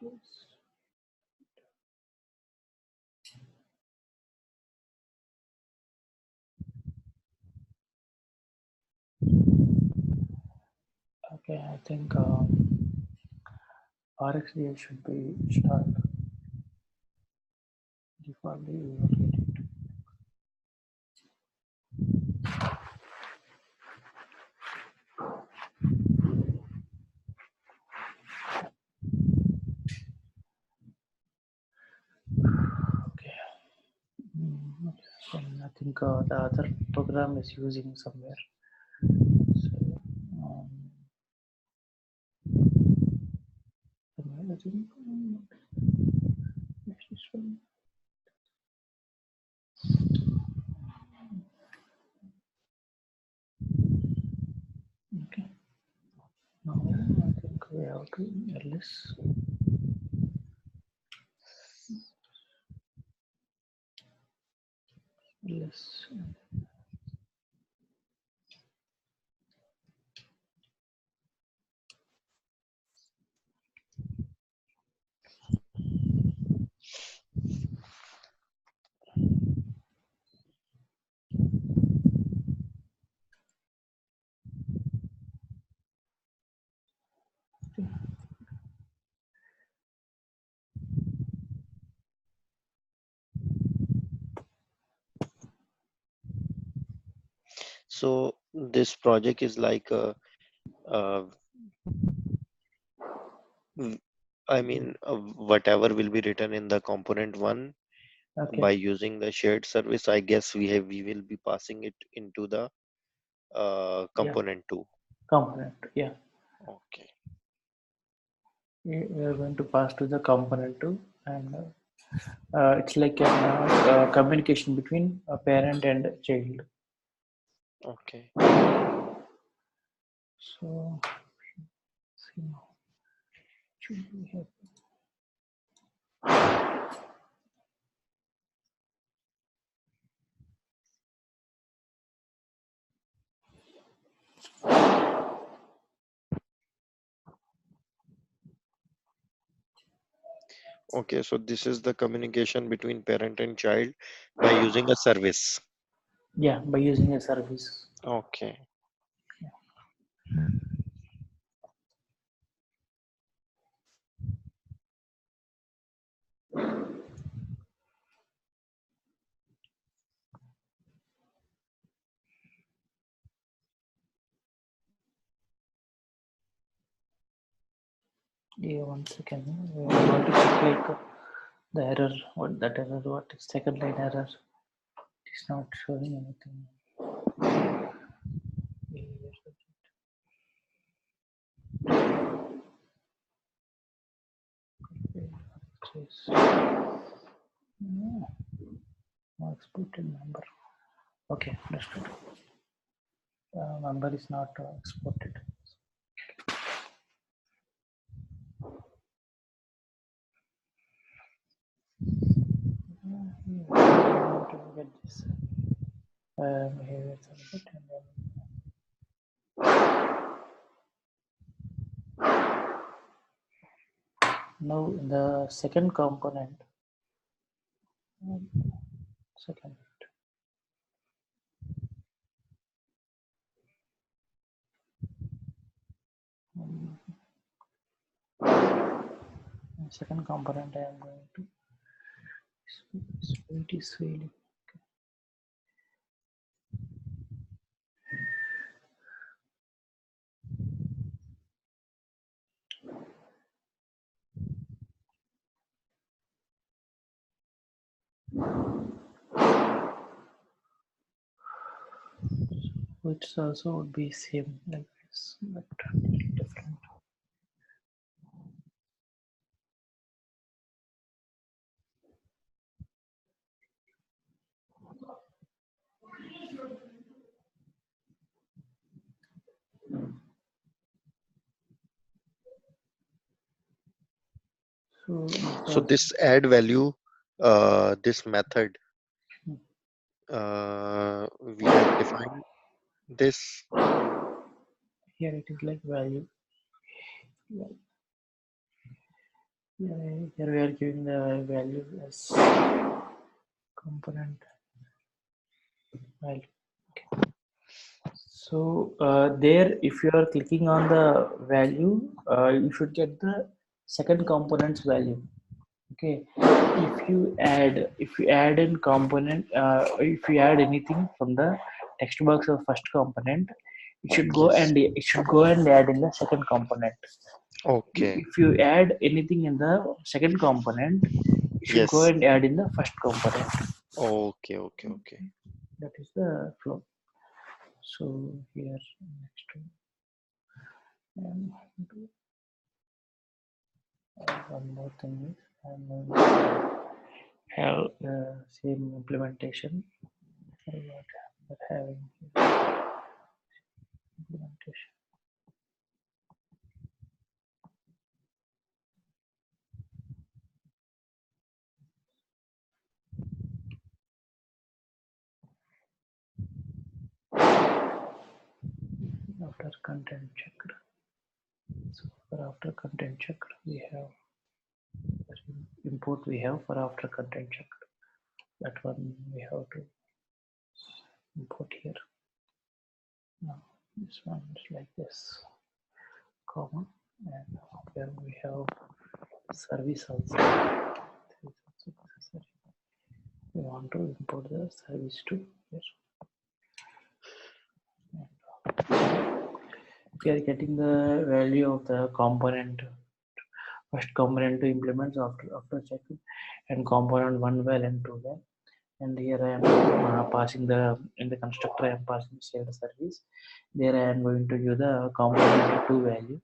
Yes. Okay, I think RxDA should be installed. Defaultly, we will get it. Okay. I think the other program is using somewhere. So, um, somewhere I think, this one. Okay. Now I think we have to ls. ls. So this project is like uh, w- I mean, whatever will be written in the component one by Okay. using the shared service, I guess we will be passing it into the Yeah. component two. Component. Yeah. Okay. We are going to pass to the component two, and it's like a communication between a parent and a child. Okay. So, see now, should we have? Okay. So this is the communication between parent and child by using a service. Yeah, by using a service. Okay. Yeah, one second. We are going to check like the error. What that error? What is second line error? It's not showing anything. No, no exported number. Okay, understood. Number is not exported. To get this behavior target, and then now the second component, second second component I am going to speed is really which also would be same like this but different. So So this add value, this method, we have defined this. here it is like value. Here we are giving the value as component value. Okay. So there, if you are clicking on the value, you should get the second component's value. Okay. If you add in component, if you add anything from the text box of first component, Yes. it should go and add in the second component. Okay. If you add anything in the second component, it should go Yes. and add in the first component. Okay. Okay. Okay. That is the flow. So here next one, and one more thing is I'm going to have the same implementation. What having implementation after content checked. So for after content checked, we have import we have for after content checked. That one we have to import here. Now this one is like this, comma, and here we have service also. We want to import the service to here. We are getting the value of the component, first component to implement after checking, and component one well and two well. And here I am passing the in the constructor I am passing shared service. There I am going to give the component to value.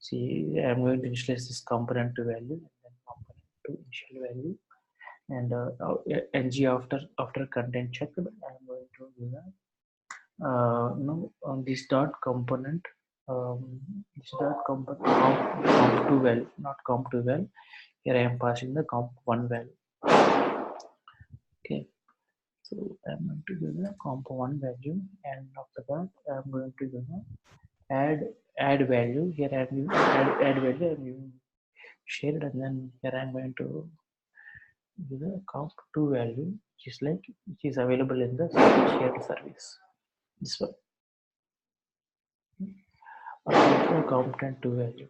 See, I am going to initialize this component to value and then component to initial value, and ng after content checked I am going to give the no on this dot component, this dot component comp to well, not comp to well. Here I am passing the comp one well. Okay, so I'm going to give the comp one value, and after that I'm going to give the add value. Here I'm using add value. I'm using shared, and then here I'm going to give the comp two value, which is like which is available in the shared service. This one, or component two value.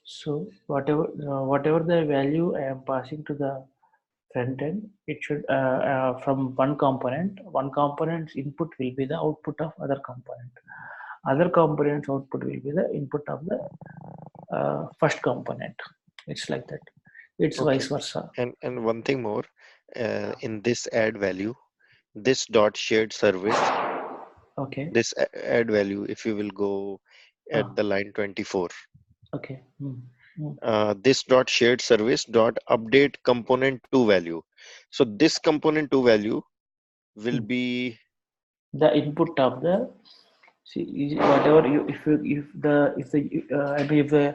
So whatever the value I am passing to the front end, it should from one component. One component's input will be the output of other component. Other component's output will be the input of the first component. It's like that. It's vice Okay. versa. And one thing more, in this add value, this dot shared service, Okay. this add value, if you will go Uh, at the line 24, okay. Mm. this dot shared service dot update component to value. So this component to value will Mm. be The input of the see whatever you if the I mean if the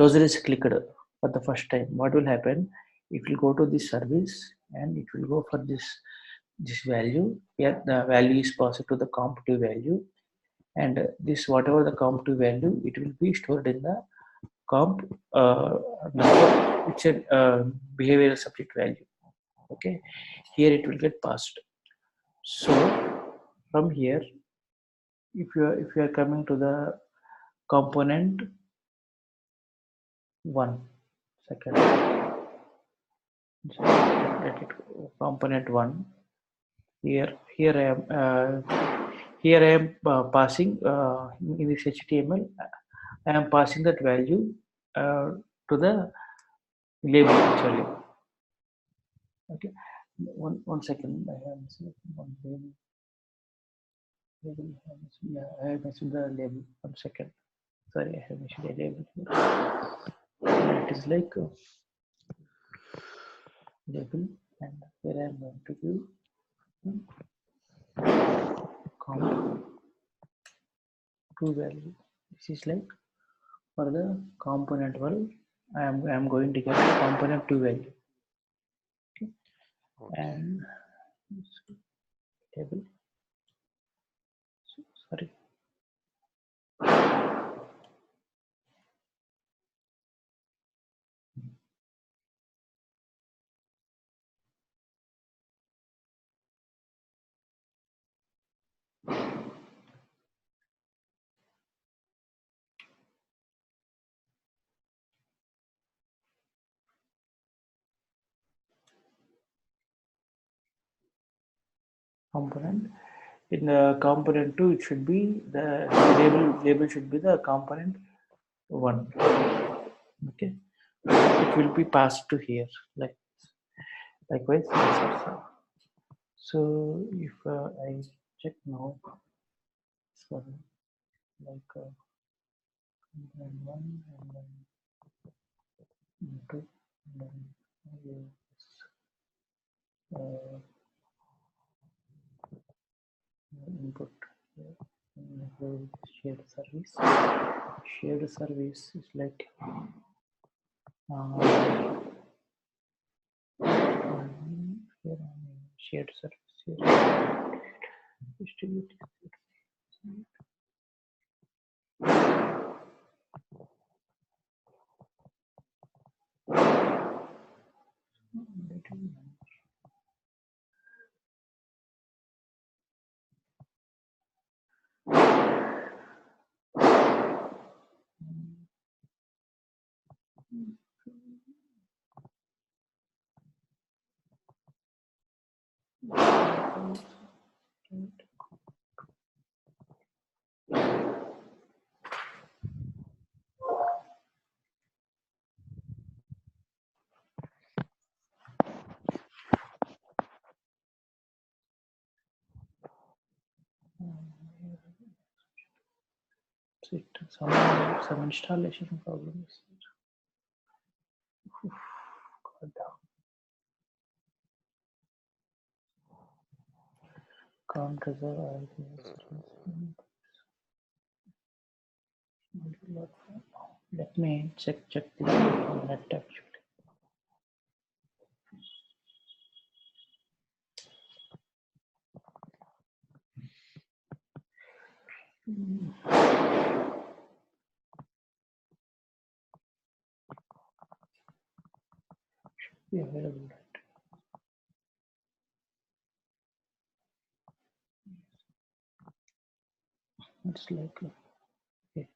user is clicked for the first time, what will happen? it will go to this service and it will go for this value. Here the value is passed to the comp2 value, and this whatever the comp2 value, it will be stored in the comp number. It's a behavioral subject value. Okay, here it will get passed. So from here, if you are coming to the component 1 second, let it go. Component 1, here I am passing in this HTML, I am passing that value to the label actually. Okay, one second, I have one label. Yeah, I have mentioned the label. 1 second, sorry, I have mentioned a label here. It is like label, and here I am going to give comp to value. This is like for the component 1, I am going to get the component 2 value. Okay, Okay. and table, sorry, component. In the component 2, it should be the label should be the component 1. Okay, it will be passed to here like likewise this also. So if I check now, so like component 1 and then 2, and then uh, input here, and here shared service. Shared service is like here shared service here, distributed. Some installation problems. Can't reserve let me check the net actually. Be available, right? It's like okay.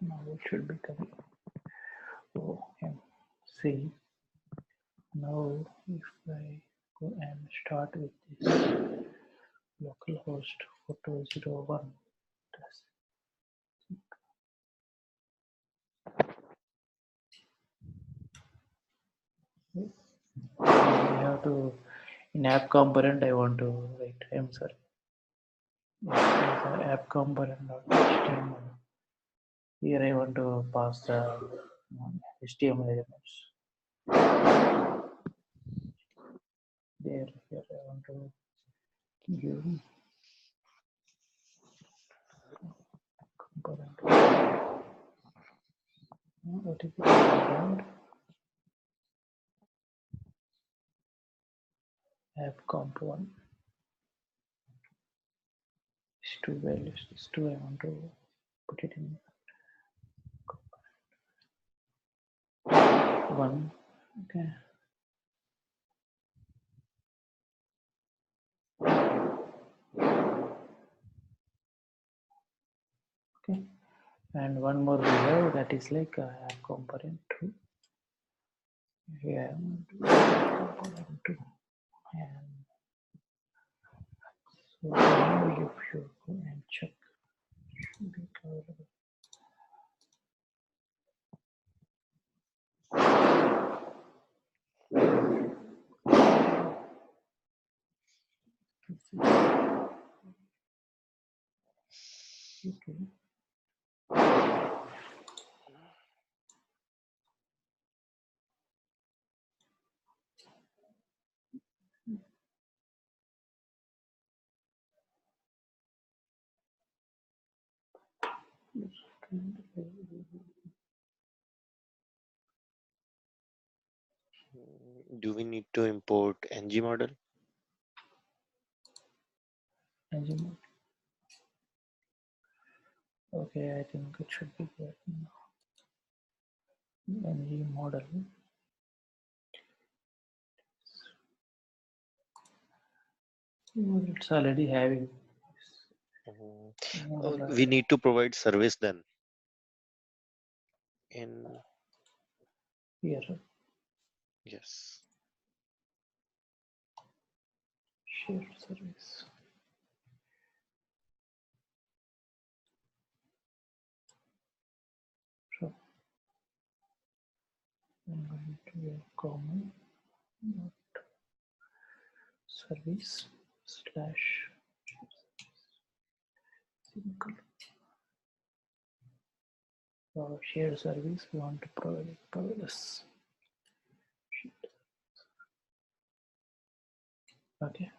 Now it should be coming. Oh, yeah. See, now if I go and start with this localhost 4201, I have to in app component I want to write. I'm sorry. App component.html. Here I want to pass the HTML elements. There, here I want to give component. What is the component? Have comp1. These two values, these two I want to put it in one. Okay. Okay. And one more we have, that is like have component 2. Here component 2. And so now if you go and check, should be available. Okay. Do we need to import ng model? Okay, I think it should be there now. ng model. It's already having. We need to provide service then. In Here. yes. Shared service. So I'm going to a common service slash simple. For shared service, we want to provide us. Okay.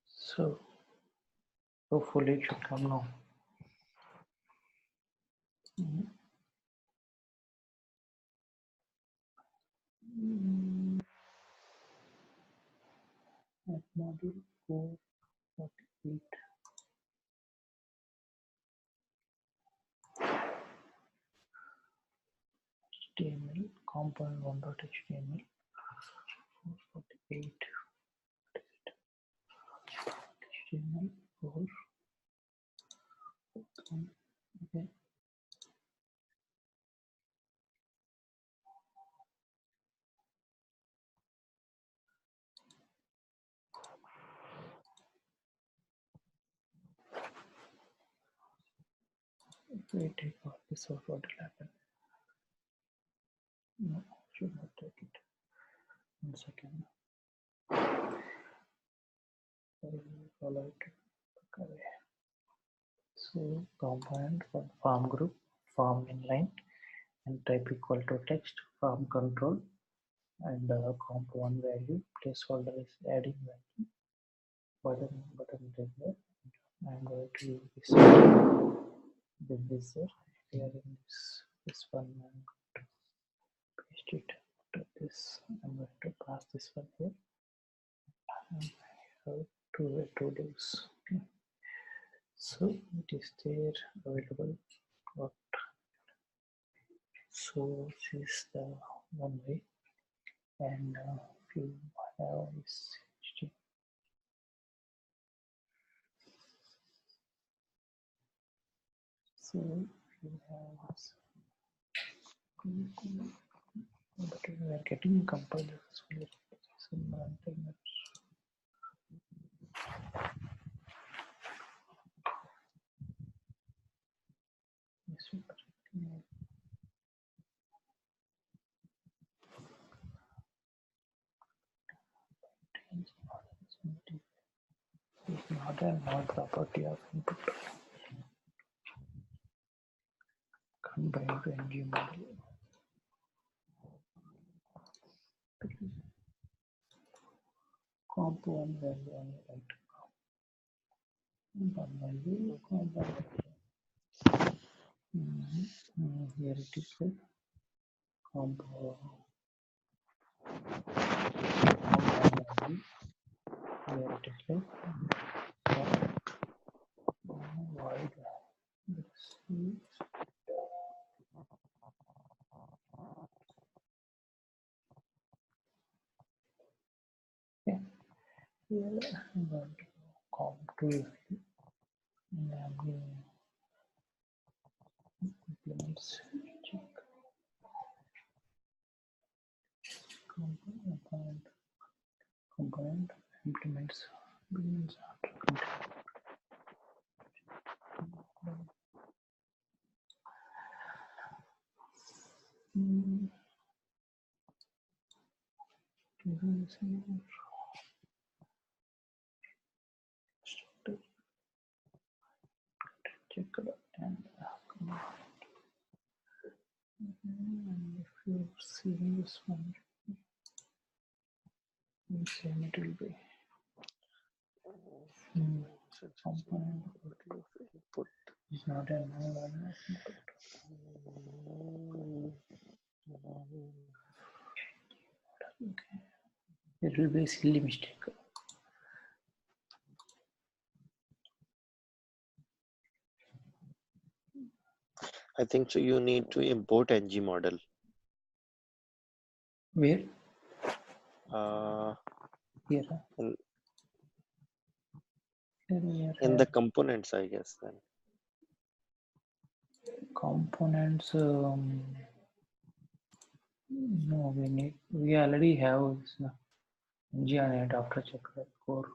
So hopefully it should come now. At module 448. HTML component 1.html 448 HTML 4. Okay. If we take off this out, what will happen? No, should not take it. 1 second. I will follow it. Okay. So component for farm group, farm inline, and type equal to text, farm control, and comp1 value, placeholder is adding value, button regular. I'm going to use this with this here in this one. I'm going to paste it to this. I'm going to pass this one here. And I have two divs. Okay. So it is there available. What? So this is the one way, and if you have this HTML. So you have but we are getting compilers. Is not a null property of input. Combine to ng model. Comp1 value only right. value component. Here it is like component value. Here it is like void. Let's see. Yeah, here I'm going to com to and I'm going implements check component implements begins after check and if you're seeing this one, same it will be component Input. is not a null one, but okay. It will be a silly mistake. I think so. You need to import ng model. Where? Here. In the components, I guess. Then components. No, we already have this ng on it after check that core.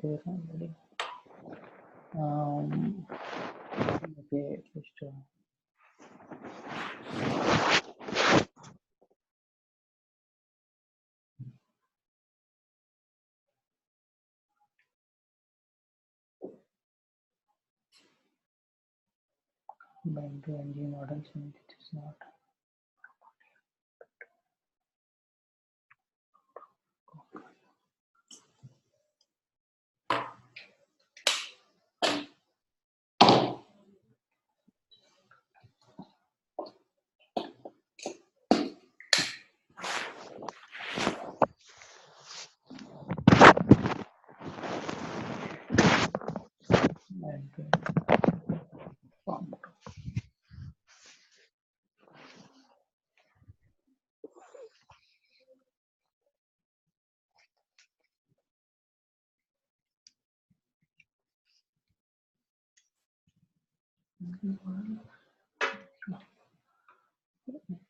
There already. Okay, just bind to ng models, and it is not. Bind to form.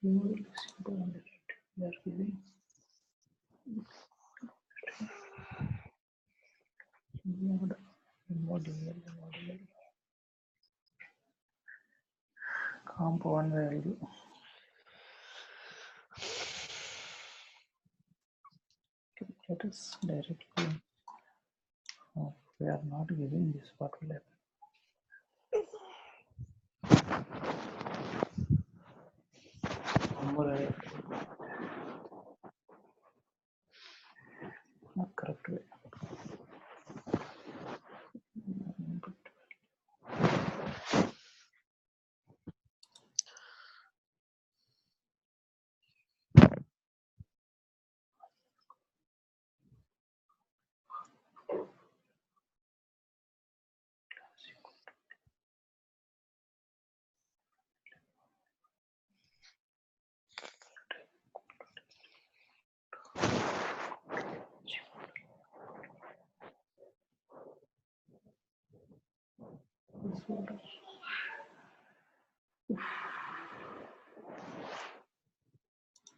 We are giving model component value. Let us directly. We are not giving this. What will happen? Not correct way.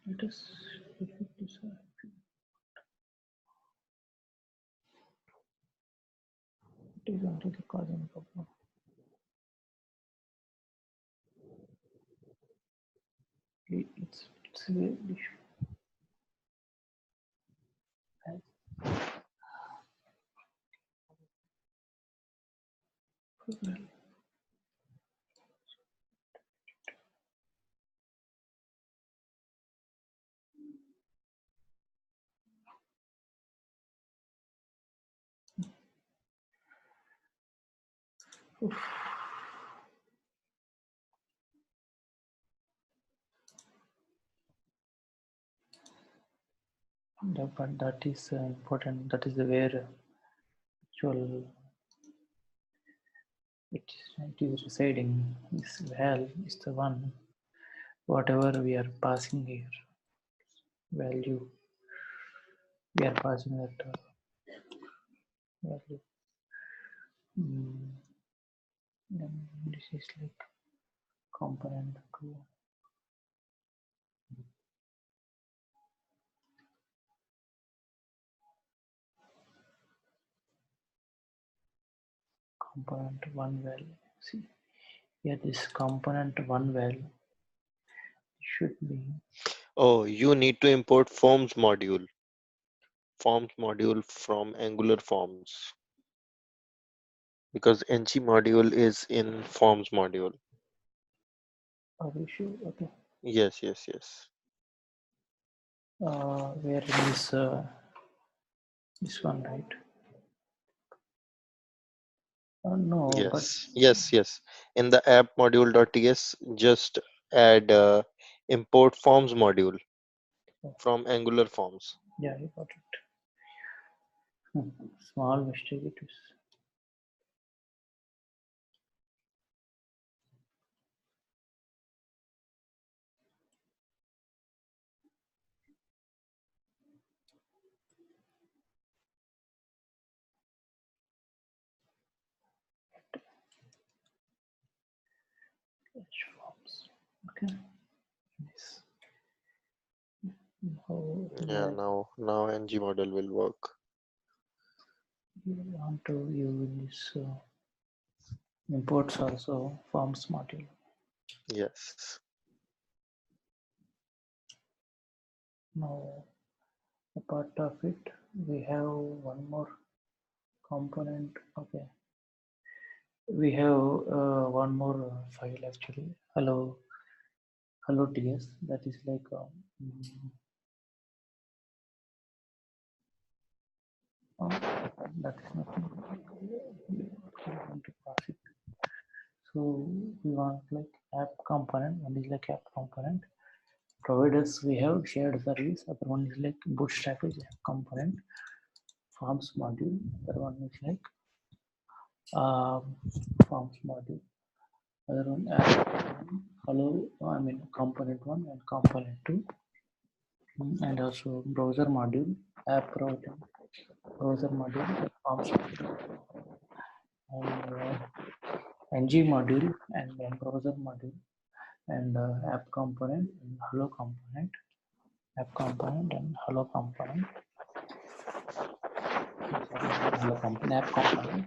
Let us decide. It is only the causing problem. It's a weird issue. But that is important. That is the where actual it is residing. This val is the one. Whatever we are passing here, value we are passing that value. Mm, and this is like component to component one value. See here, this component one value should be Oh, you need to import forms module from Angular forms because ng module is in forms module. are we sure? Okay. Yes, yes, yes. Where in this one, right? No, but Yes, yes, yes. In the app module.ts, just add import forms module oh, from Angular forms. yeah, I got it. Small mistake it is. Forms. Okay. Nice. Yeah, Now now ng model will work. you want to use this imports also forms module. Yes. Now a part of it we have one more component. Okay, we have one more file actually. Hello ts, that is like that is nothing. We want to pass it. So we want like app component. One is like app component. Providers we have shared service. Other one is like bootstrap is app component. Forms module. Other one is like um, forms module. Other one hello. I mean component one and component two, and also browser module, app browser module, forms module, and ng module, and then browser module, and app component, and hello component, app component, and hello component. Hello component, app component,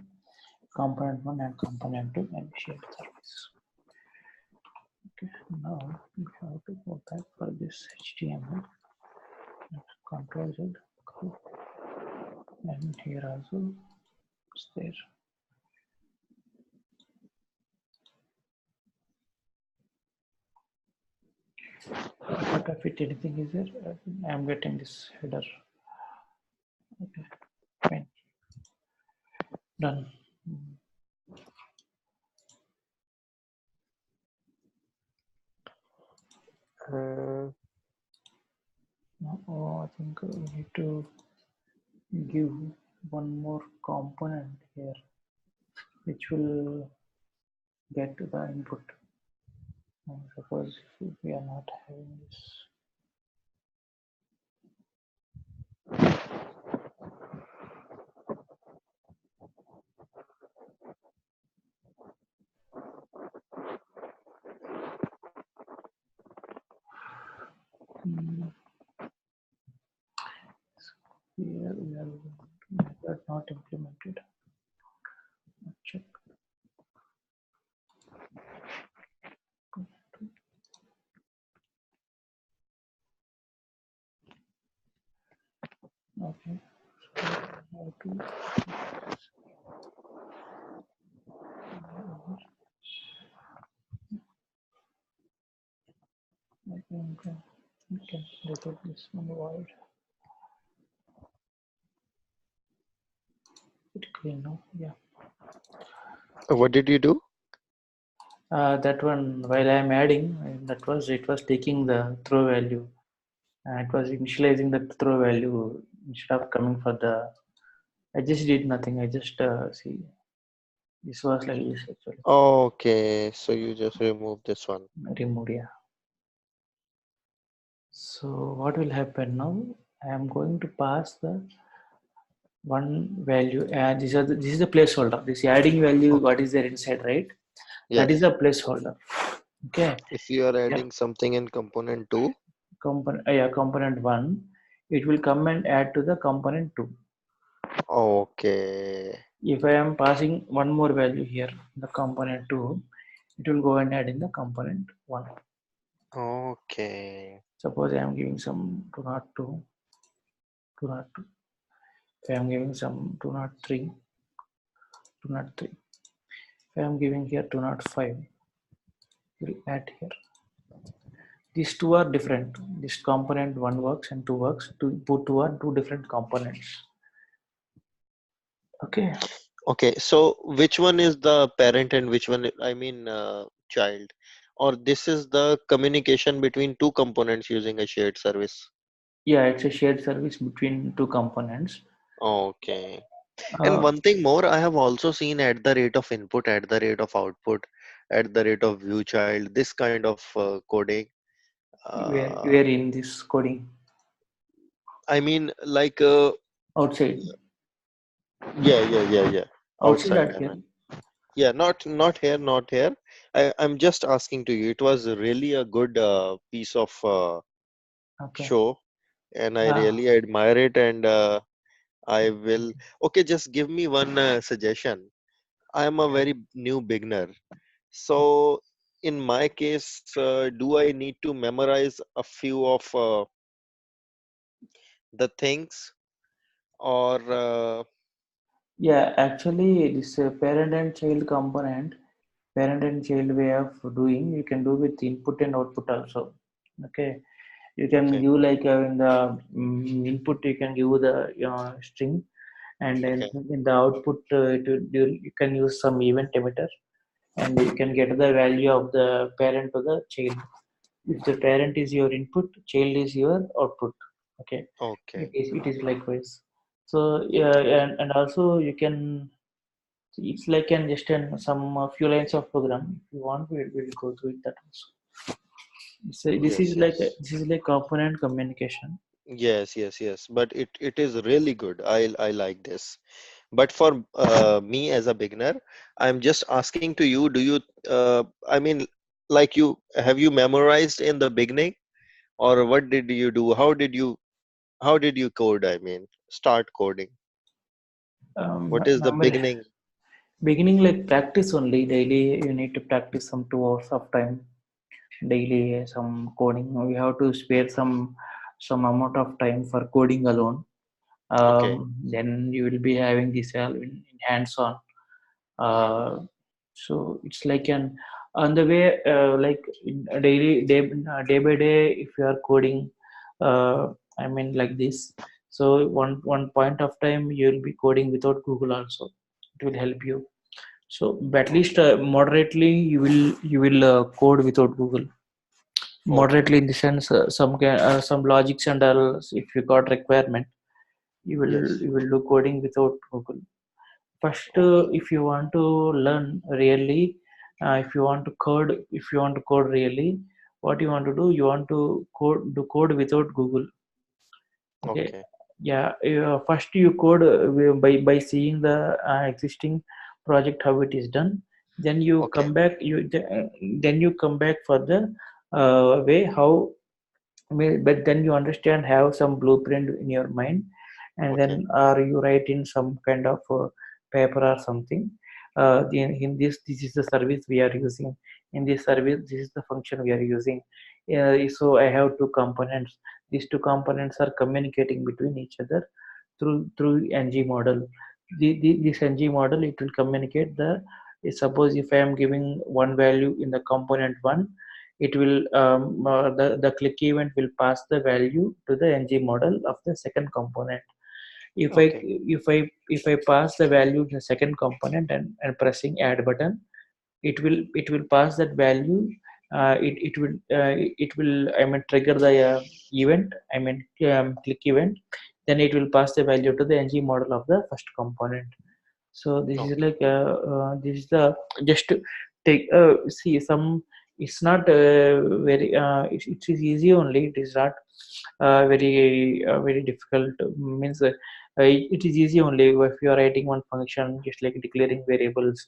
component one and component two, and shared service. Okay, now we have to go back for this HTML. Control Z, and here also it's there. But if it anything is there, I'm getting this header. Okay, fine, done. Now, I think we need to give one more component here, which will get to the input. Suppose if we are not having this. Here we are method not implemented. Check. Okay, so how to I think we can delete this one void. It clean now, yeah. What did you do? That one, while I am adding, it was taking the throw value. It was initializing the throw value instead of coming for the. I just did nothing. I just see this was like this actually. Okay, so you just remove this one. Removed, yeah. So what will happen now? I am going to pass the one value, and this is the placeholder. This adding value, what Okay. is there inside, right? That is Yes. the placeholder. Okay. If you are Yeah. adding something in component 2, Component one, it will come and add to the component two. okay. If I am passing one more value here, the component two, it will go and add in the component one. Okay. Suppose I am giving some 202, 202. If I am giving some 203, 203. If I am giving here 205, will add here. These two are different. This component one works and two works. Two are two different components. Okay. Okay, so which one is the parent and which one, I mean, child? Or this is the communication between two components using a shared service? Yeah, it's a shared service between two components. Okay. And Uh, one thing more, I have also seen at the rate of input, at the rate of output, at the rate of view child, this kind of coding. Uh, where in this coding I mean, like, outside, yeah. outside Outside, or I here. mean. Yeah, not here, not here. I'm just asking to you. It was really a good piece of Okay. show, and I Uh, really admire it. And I will. Okay, just give me one suggestion. I am a very new beginner, so in my case, do I need to memorize a few of the things, or yeah, actually, this parent and child component, parent and child way of doing, you can do with input and output also. Okay, you can okay, give like in the input, you can give the string, and then okay, in the output, you can use some event emitter, and you can get the value of the parent to the child. If the parent is your input, child is your output. Okay, okay, it is likewise. So yeah, and also you can. It's like an just an some few lines of program. If you want, we'll go through it that also. So yes, yes. this is like component communication. Yes. But it is really good. I like this. But for me as a beginner, I'm just asking to you, do you I mean, like, you have you memorized in the beginning, or what did you do? How did you code? I mean, start coding. What is the Memory beginning? beginning like practice only daily. You need to practice some 2 hours of time daily. Some coding. We have to spare some amount of time for coding alone. Okay, Then you will be having this all in hands on. So it's like an on the way like in a daily day by day if you are coding I mean like this, so one point of time you will be coding without Google also. It will help you. So at least okay, moderately you will code without Google. okay. Moderately in the sense some logics and all, if you got requirement, Yes. you will do coding without Google. First, Okay, if you want to learn really, if you want to code, if you want to code really, what you want to do, you want to code without Google. Okay, okay, yeah. First, you code by seeing the existing project how it is done. Then you okay, come back. Then you come back for the way how. But then you understand have some blueprint in your mind, and then okay, are you write in some kind of paper or something. In this is the service we are using. In this service, this is the function we are using. So I have two components. These two components are communicating between each other through ng model. This ng model, it will communicate the. Suppose if I am giving one value in the component one, it will the click event will pass the value to the ng model of the second component. If I Okay. if I pass the value to the second component and pressing add button, it will pass that value. It will, I mean, trigger the event, I mean, click event. Then it will pass the value to the ng model of the first component. So this is Okay. like this is the, just to take see some. It's not very it is easy only, it is not very difficult. Means it is easy only if you are writing one function, just like declaring variables.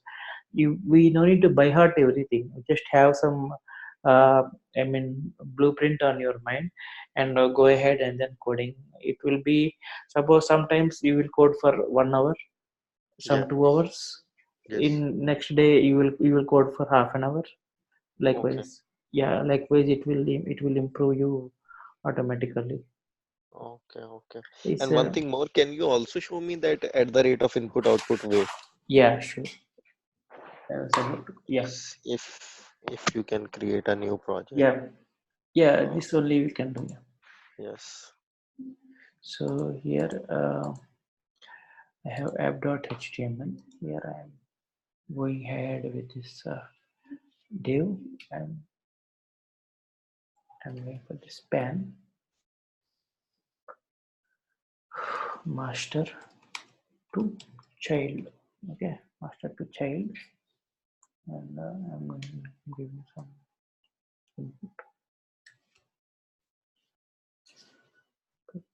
We no need to by heart everything. Just have some uh, I mean, blueprint on your mind, and go ahead and then coding. It will be, suppose sometimes you will code for 1 hour, some Yeah. 2 hours. In Yes. next day you will code for half an hour. Okay. Likewise, yeah, likewise it will improve you automatically. Okay. Okay. It's And one thing more, can you also show me that at the rate of input output way? yeah, sure. Yeah, If you can create a new project. yeah, yeah, Oh, this only we can do. Yeah. yes. So here I have app.html. Here I am going ahead with this div, and I'm going for this span master to child. Okay, master to child, and I'm going to give some input,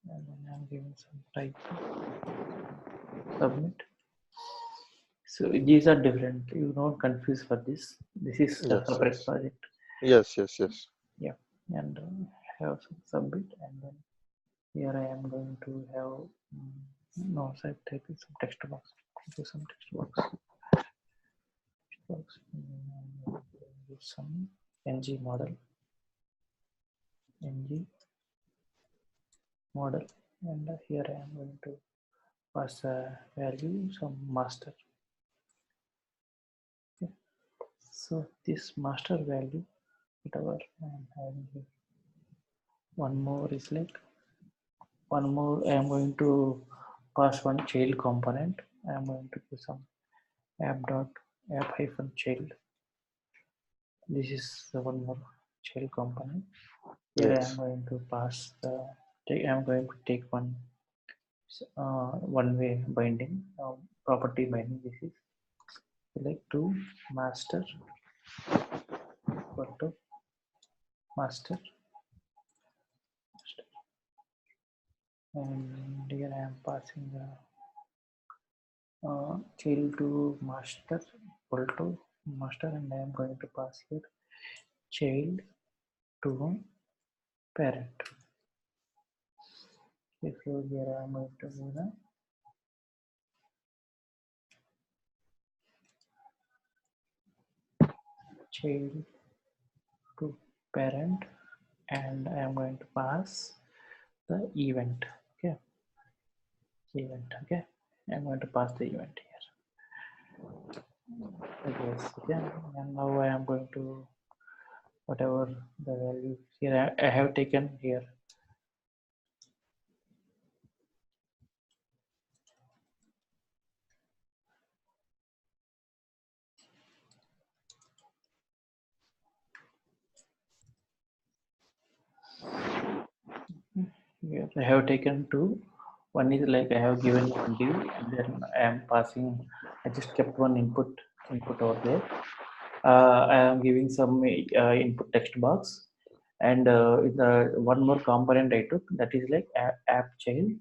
and then I'm giving some type, submit. So these are different. You don't confuse for this. This is a Yes. separate Yes. project. Yes. Yes. Yes. Yeah, and have some submit, and then here I am going to have no, so I'm typing some text box. Do some text box. Use some ng model, ng model, and here I am going to pass a value some master. Okay. So this master value, whatever I'm having here, one more is like, one more I am going to pass one child component. I am going to do some app hyphen child. This is the one more child component. Here I am Yes. going to pass the, I am going to take one way binding, property binding. This is select to master equal to master, and here I am passing the child to master equal to master, and I am going to pass here child to parent. Okay, so here I am going to do the child to parent, and I am going to pass the event. Okay, event. Okay, I am going to pass the event here. Yes, okay, and now I am going to, whatever the value here I have taken here. Here I have taken two. One is like I have given one div, and then I am passing. I just kept one input over there. I am giving some input text box, and the one more component I took, that is like app child.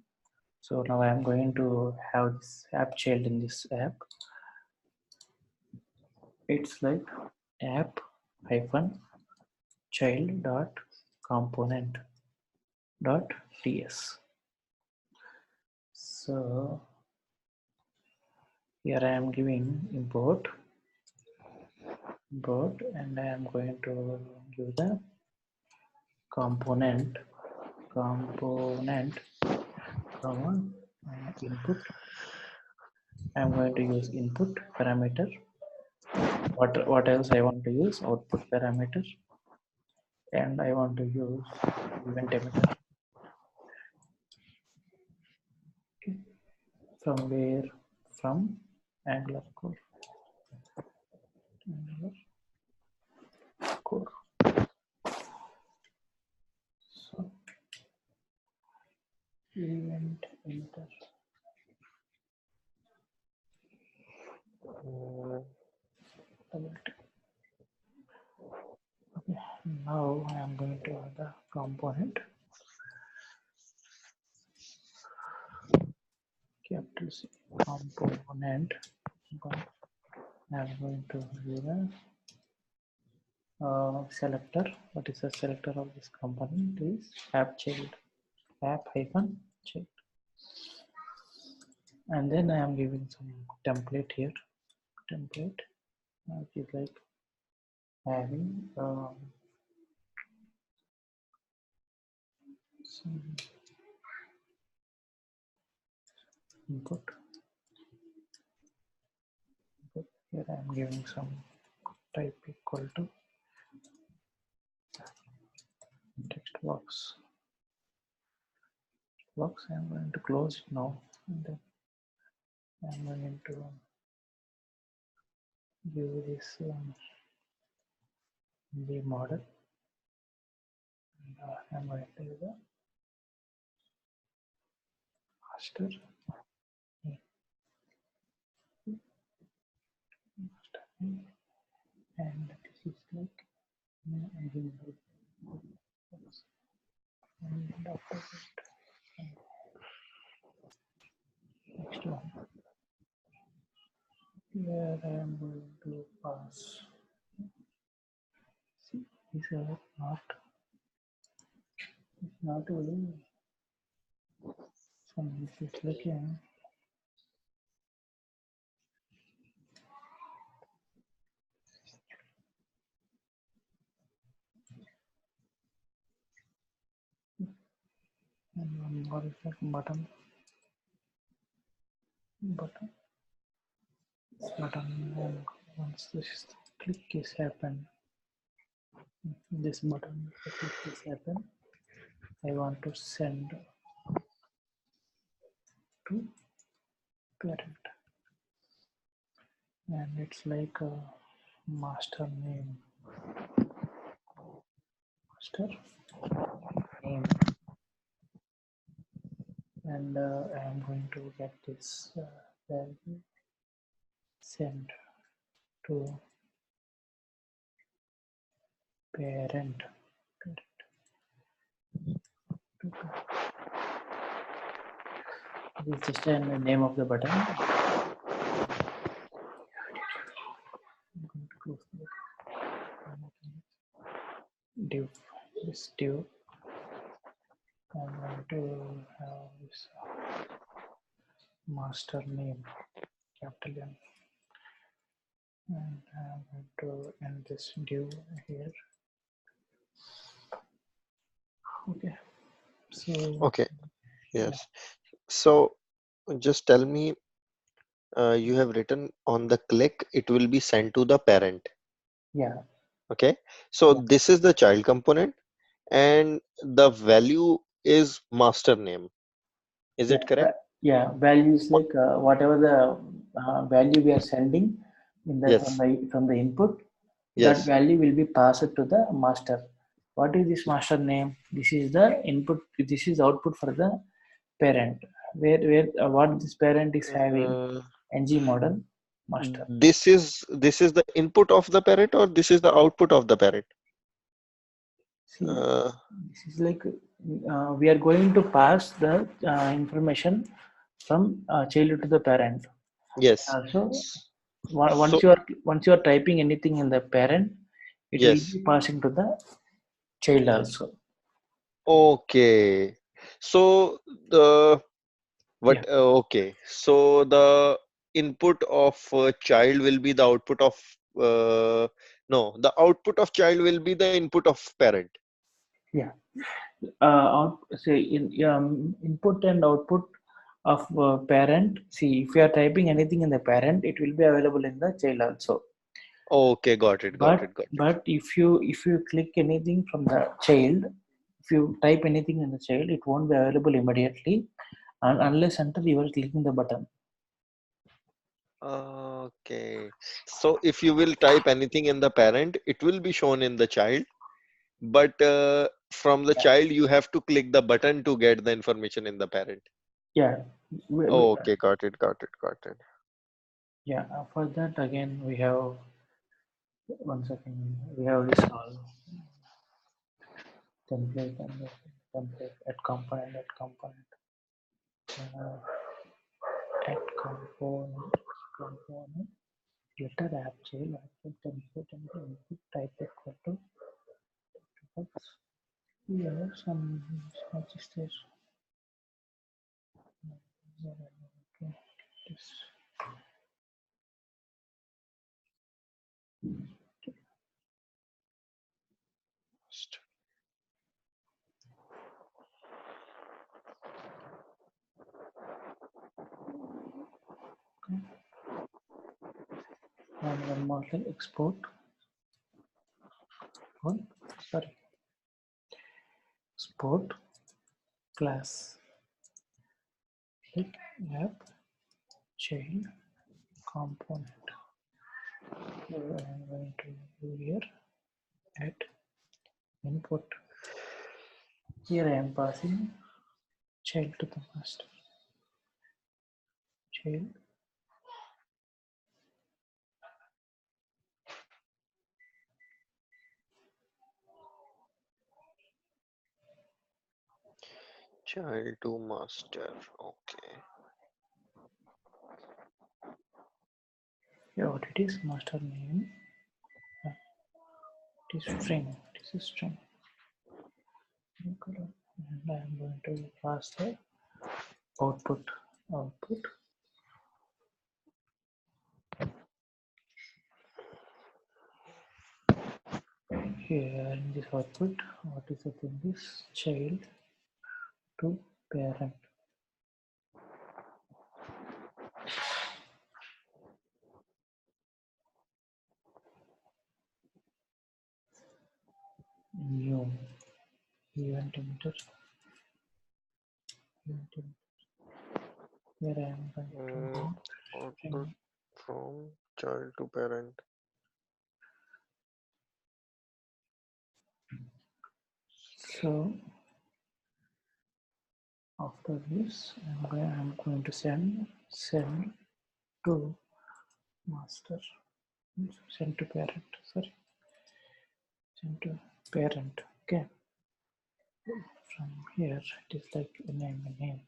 So now I am going to have this app child in this app. It's like app hyphen child dot component dot ts. So here I am giving import, and I am going to give the component comma input. I am going to use input parameter. What else I want to use? Output parameter, and I want to use event emitter. Okay. from where? From Angular core. Angular core. So event enter. Okay, now I am going to add the component. Capital C component. I am going to use a selector. What is the selector of this component? Is app child, app hyphen child, and then I am giving some template here. Template, which is like having some input. Here I am giving some type equal to text box. Box. I am going to close it now, and then I am going to give this the model. And, I am going to use the master name, and this is like and after that next one. Here I am going to pass. See, these are not really some. This is like and one more is like button. And once this click is happened, this button click is happened, I want to send to parent, and it's like a master name, and I am going to get this value send to parent. This is just the name of the button. I'm going to close the div. This div. I'm going to have this master name, capital M, and I'm going to end this div here. Okay. So. Okay. Yes. Yeah. So just tell me, you have written on the click, it will be sent to the parent. Yeah. Okay. So yeah, this is the child component, and the value is master name. Is it correct? Yeah. Value is like whatever the value we are sending in the Yes. from the input. Yes. That value will be passed to the master. What is this master name? This is the input. This is output for the parent. Where what this parent is having ng model master. This is the input of the parent, or this is the output of the parent? See, this is like we are going to pass the information from child to the parent. Yes. So once you are typing anything in the parent, it will be passing to the child also. Okay. So the okay. So the input of child will be the output of no, the output of child will be the input of parent. Yeah. Say input and output of parent. See, if you are typing anything in the parent, it will be available in the child also. Okay, got it. But if you click anything from the child, if you type anything in the child, it won't be available immediately. unless until you are clicking the button. Okay. So if you will type anything in the parent, it will be shown in the child. But from the Yeah, child, you have to click the button to get the information in the parent. yeah. Oh, okay, got it, got it, got it. Yeah. For that again, we have one second. We have this all template and the template at component component letter app child app template and the input type equal to text. We have some registers. Okay. This okay. And one more thing, export. Oh, sorry, export class like app child component. So I'm going to do here at input. Here I am passing child to the master. Child Child to master. Okay. here what it is master name. It is string. This is string. And I am going to pass the output. Output here in this output. What is the thing? This child to parent. New event emitter. Event emitter. Here I am going to Output string. from child to parent. So after this, I'm going to send to master. Send to parent. Sorry, send to parent. Okay. From here, it is like a name.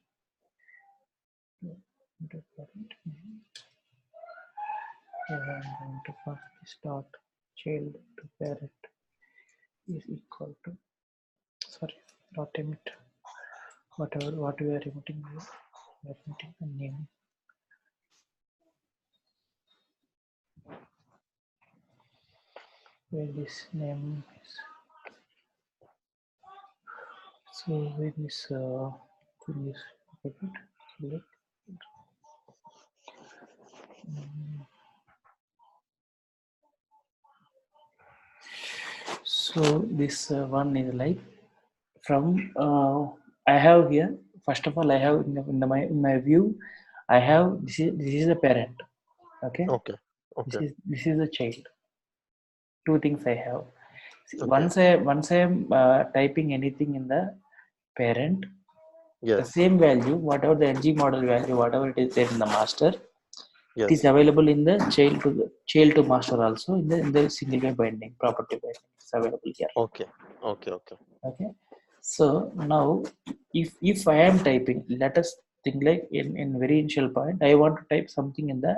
To parent name. Here I'm going to pass this dot child to parent is equal to sorry dot emit whatever what we are emitting here. We are emitting the name. Where this name is. So where this thing is located. Select. So this one is like from I have here. First of all, I have in my view, I have this is a parent. Okay, Okay, okay, this is a child. Two things I have. See, okay. once I am typing anything in the parent, the Yes, same value, whatever the ng model value, whatever it is there in the master, it is yes. available in the child to master also in the single way binding property binding. It's available here. Okay, okay, okay. Okay. So now, if I am typing, let us think like in very initial point, I want to type something in the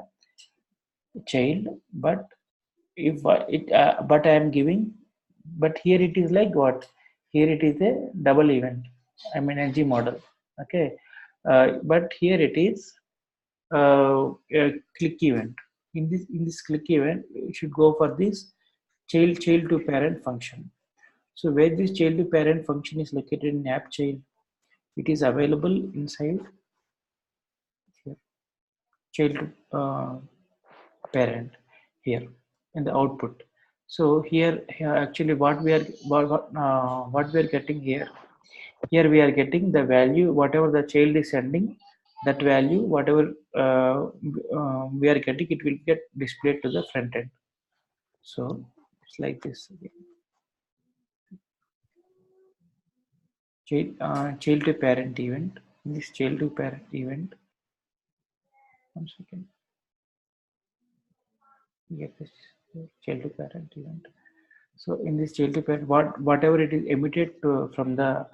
child, but if but I am giving, but here it is like what? Here it is a double event. I mean ng model. Okay, but here it is a click event. In this click event, you should go for this child to parent function. So where this child to parent function is located in app child, it is available inside here, child to parent here in the output. So here actually what we are what we are getting here Here we are getting the value, whatever the child is sending, that value, whatever we are getting, it will get displayed to the front end. So it's like this again. Child to parent event. In this child to parent event, one second, get this child to parent event. So in this child to parent, whatever it is emitted from the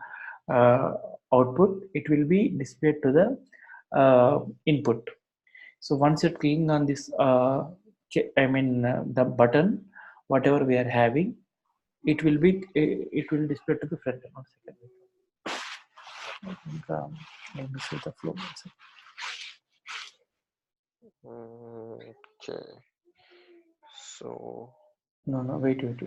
output, it will be displayed to the input. So once you're clicking on this, the button, whatever we are having, it will display to the front end. One second. I think, let me see the flow. One second. Okay. So No, wait. It's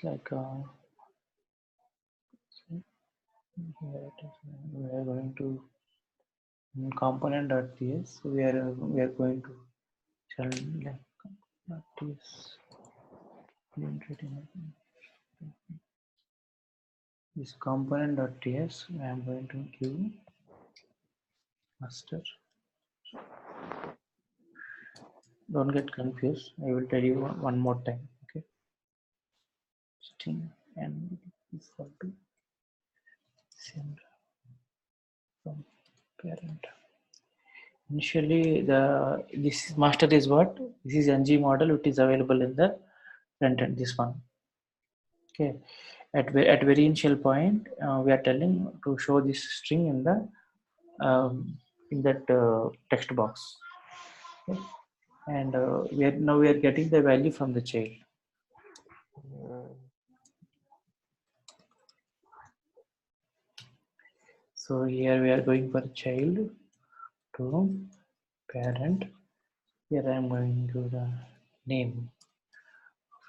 like here it is. We are going to component.ts. We are going to tell like .ts this component.ts. I am going to give master. Don't get confused. I will tell you one more time. Okay. String and equal to send from parent. Initially, this master is what? This is ng model, which is available in the front end. This one. Okay. At very initial point, we are telling to show this string in that text box. Okay. And we are getting the value from the child. So here we are going for child to parent. Here I am going to the name.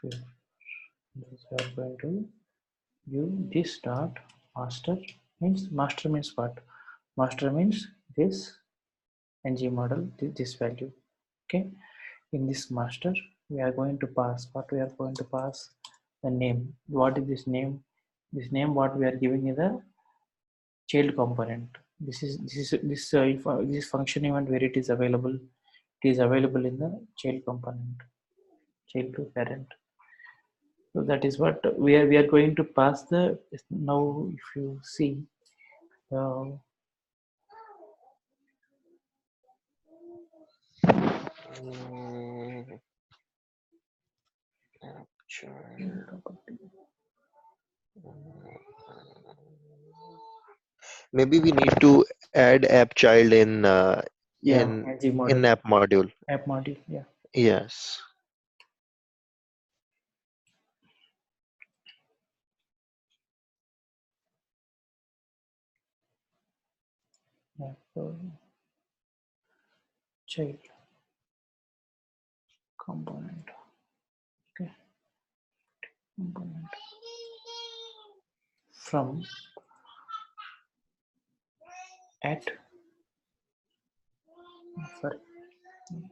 We are going to give this dot master. Master means what? Master means this ng model, this value. Okay. In this master, we are going to pass what we are going to pass the name. What is this name? This name what we are giving is a child component. This function event where it is available. It is available in the child component, child to parent. So that is what we are going to pass the now. If you see, uh, maybe we need to add app child yeah, in ng in model, app module. app module, yeah. Yes. Yeah, so child component, okay, component from at, sorry,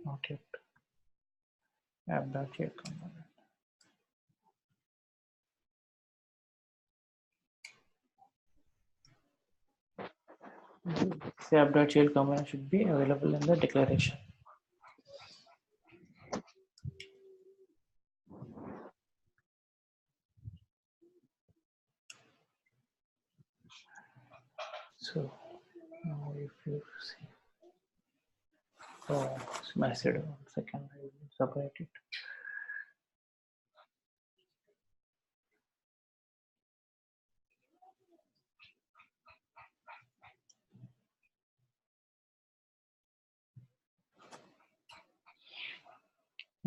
not yet, app.child component. This app.child component should be available in the declaration. So now if you see, oh, it's messed. 1 second, I will separate it.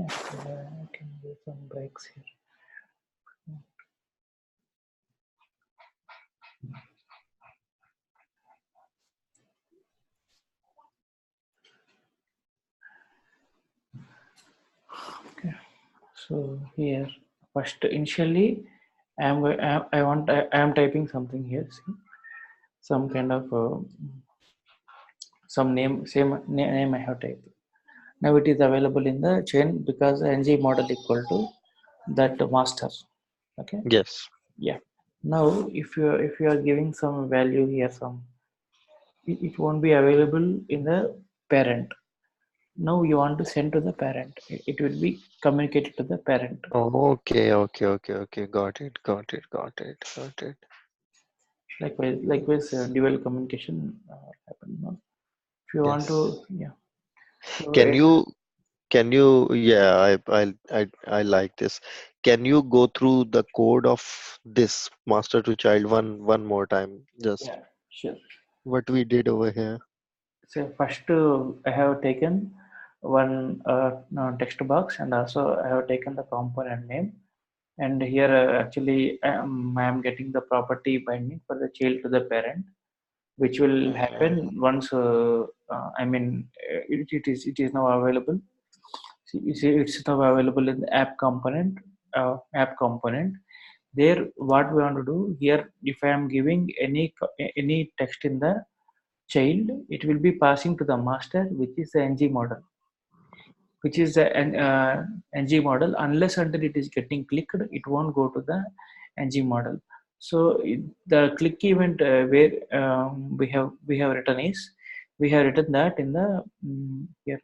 Actually, I can do some breaks here. Okay, so here first initially I am typing something here. See, some kind of some same name I have typed. Now it is available in the chain because ng model equal to that master. Okay. Yes. Yeah. Now if you are giving some value here, some it won't be available in the parent. Now you want to send to the parent, it will be communicated to the parent. Okay, okay, okay, okay. Got it, got it, got it, got it. Likewise, dual communication happen now. If you want to, Yes. yeah. So Can you yeah, I like this. Can you go through the code of this master to child one more time? Just yeah, sure. what we did over here. So first, I have taken one no, text box, and also I have taken the component name. And here actually I am getting the property binding for the child to the parent, which will Okay. happen once. I mean, it is now available. See, you see, it's now available in the app component. App component. There, what we want to do here, if I am giving any text in the child, it will be passing to the master, which is the ng model, which is an ng model. Unless until it is getting clicked, it won't go to the ng model. So the click event where we have written is, we have written that in the here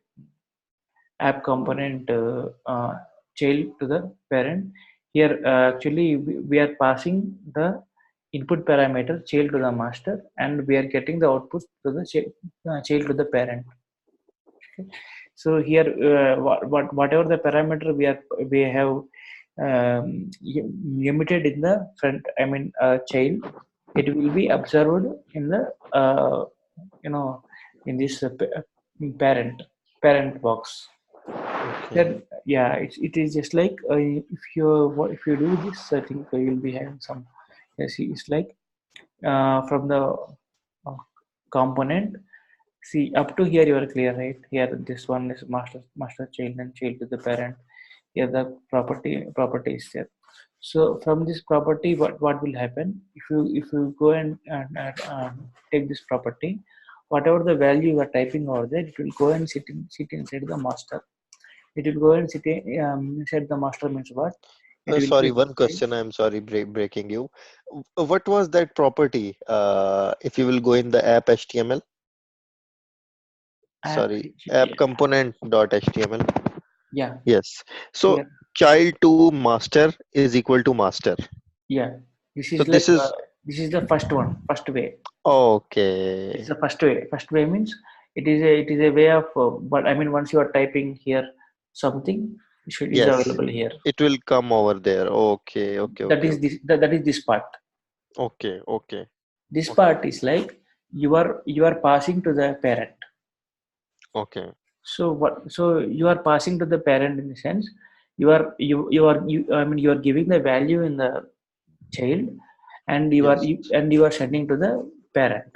app component child to the parent. Here actually we are passing the input parameter child to the master, and we are getting the output to the child to the parent. So here whatever the parameter we have emitted in the front, I mean child, it will be observed in the you know in this parent box. Okay. Then yeah, it is just like if you do this, I think you'll be having some. Yes, it's like from the uh, component. See, up to here you are clear, right? Here this one is master child and child to the parent. Here the property is there. So from this property, what will happen if you go and take this property, whatever the value you are typing over there, it will go and sit inside the master. It will go and sit inside the master means what? It will Sorry, be one okay. question. I'm sorry, breaking you. What was that property? If you will go in the app HTML, App, sorry, app component dot HTML. yeah, Yes. So here, child to master is equal to master. yeah. This So is this like is this is the first one, first way. It's okay. the first way. First way means it is a way of. But I mean, once you are typing here something, is Yes, available here. it will come over there. Okay, okay, That okay, is okay. this part. Okay, okay, This okay, part is like you are passing to the parent. okay. So what? So you are passing to the parent in the sense you. I mean, you are giving the value in the child, and Yes, you are sending to the parent.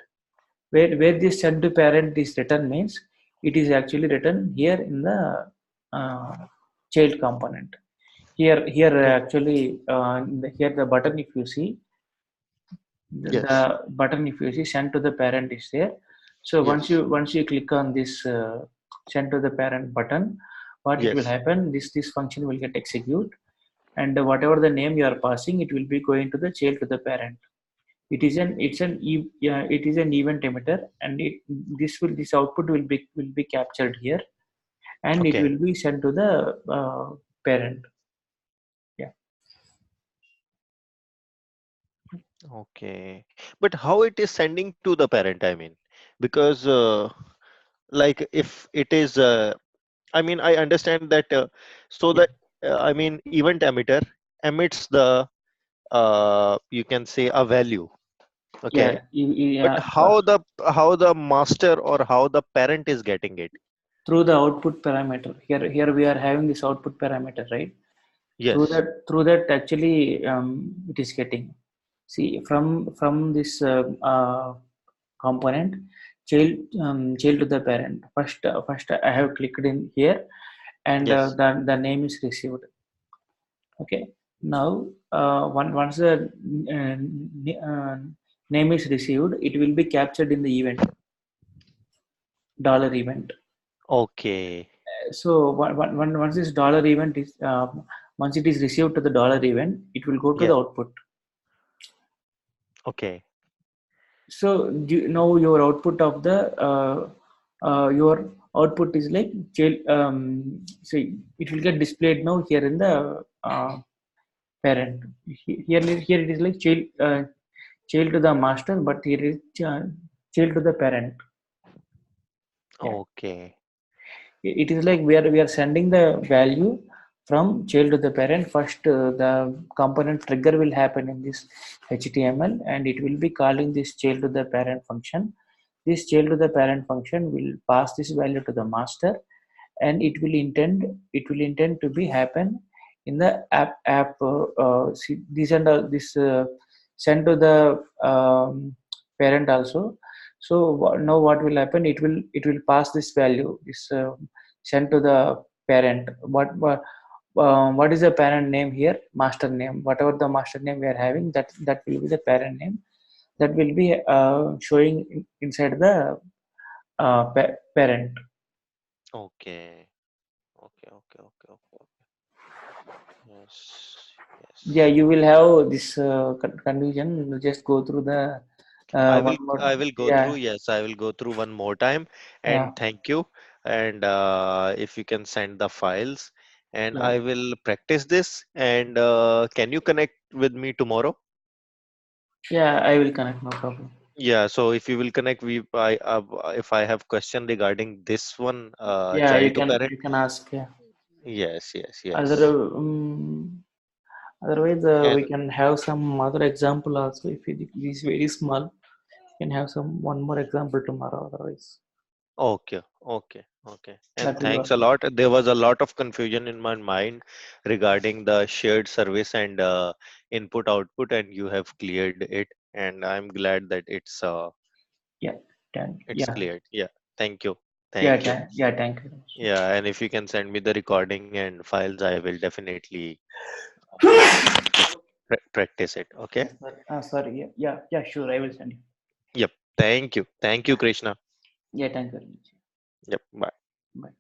Where this send to parent is written means it is actually written here in the uh, child component. Here okay. actually here the button, if you see the Yes, button, if you see send to the parent is there. So once you yes, once you click on this send to the parent button, what it will yes. happen, this function will get execute, and whatever the name you are passing, it will be going to the child to the parent. It is an event emitter, and this output will be captured here, and it Okay, will be sent to the parent. Yeah, okay. But how it is sending to the parent, I mean, because like if it is, I mean, I understand that. So yeah, that I mean, event emitter emits the you can say a value. yeah, Okay, but yeah. how the master or how the parent is getting it? Through the output parameter. Here we are having this output parameter, right? through Yes, that through that actually it is getting. See, from this component child to the parent. First I have clicked in here, and yes, the name is received. Okay. Now once the name is received, it will be captured in the event, dollar event. okay, So once this dollar event is Once it is received to the dollar event, it will go to Yeah. the output. Okay. So now your output of the your output is like see, it will get displayed now here in the parent. Here it is like child to the master, but here is child to the parent. Yeah, Okay. it is like we are sending the value from child to the parent. First the component trigger will happen in this html, and it will be calling this child to the parent function. This child to the parent function will pass this value to the master, and it will intend to be happen in the app. See, these and this send to the parent also. So now what will happen, it will pass this value, this sent to the parent. What is the parent name here? Master name. Whatever the master name we are having, that will be the parent name. That will be showing inside the parent. Okay. Okay. Okay. Okay. Okay. Yes. Yeah, Yes. you will have this confusion. Just go through the one more. I will go through, Yeah, yes, I will go through one more time, yeah, and thank you. And if you can send the files, and yeah, I will practice this. And can you connect with me tomorrow? yeah. I will connect. No problem. Yeah, so if you will connect, if I have question regarding this one, Yeah, you child to can parent. you can ask. Yeah. Yes, yes, Other yes. otherwise, we And can have some other example also. If it is very small, you can have some one more example tomorrow. Otherwise, okay, okay, okay. And that will thanks work. a lot. There was a lot of confusion in my mind regarding the shared service and input output, and you have cleared it. And I'm glad that Yeah, thank. it's Yeah, cleared. Yeah. Thank you. yeah, Thank you. thank. Yeah, thank you very much. Yeah, and if you can send me the recording and files, I will definitely practice it. Okay. Yeah, sorry. Sorry. Yeah, yeah, yeah. Sure, I will send you. Yep. Thank you. Thank you, Krishna. Yeah, thank you very much. Yep. Bye. Bye.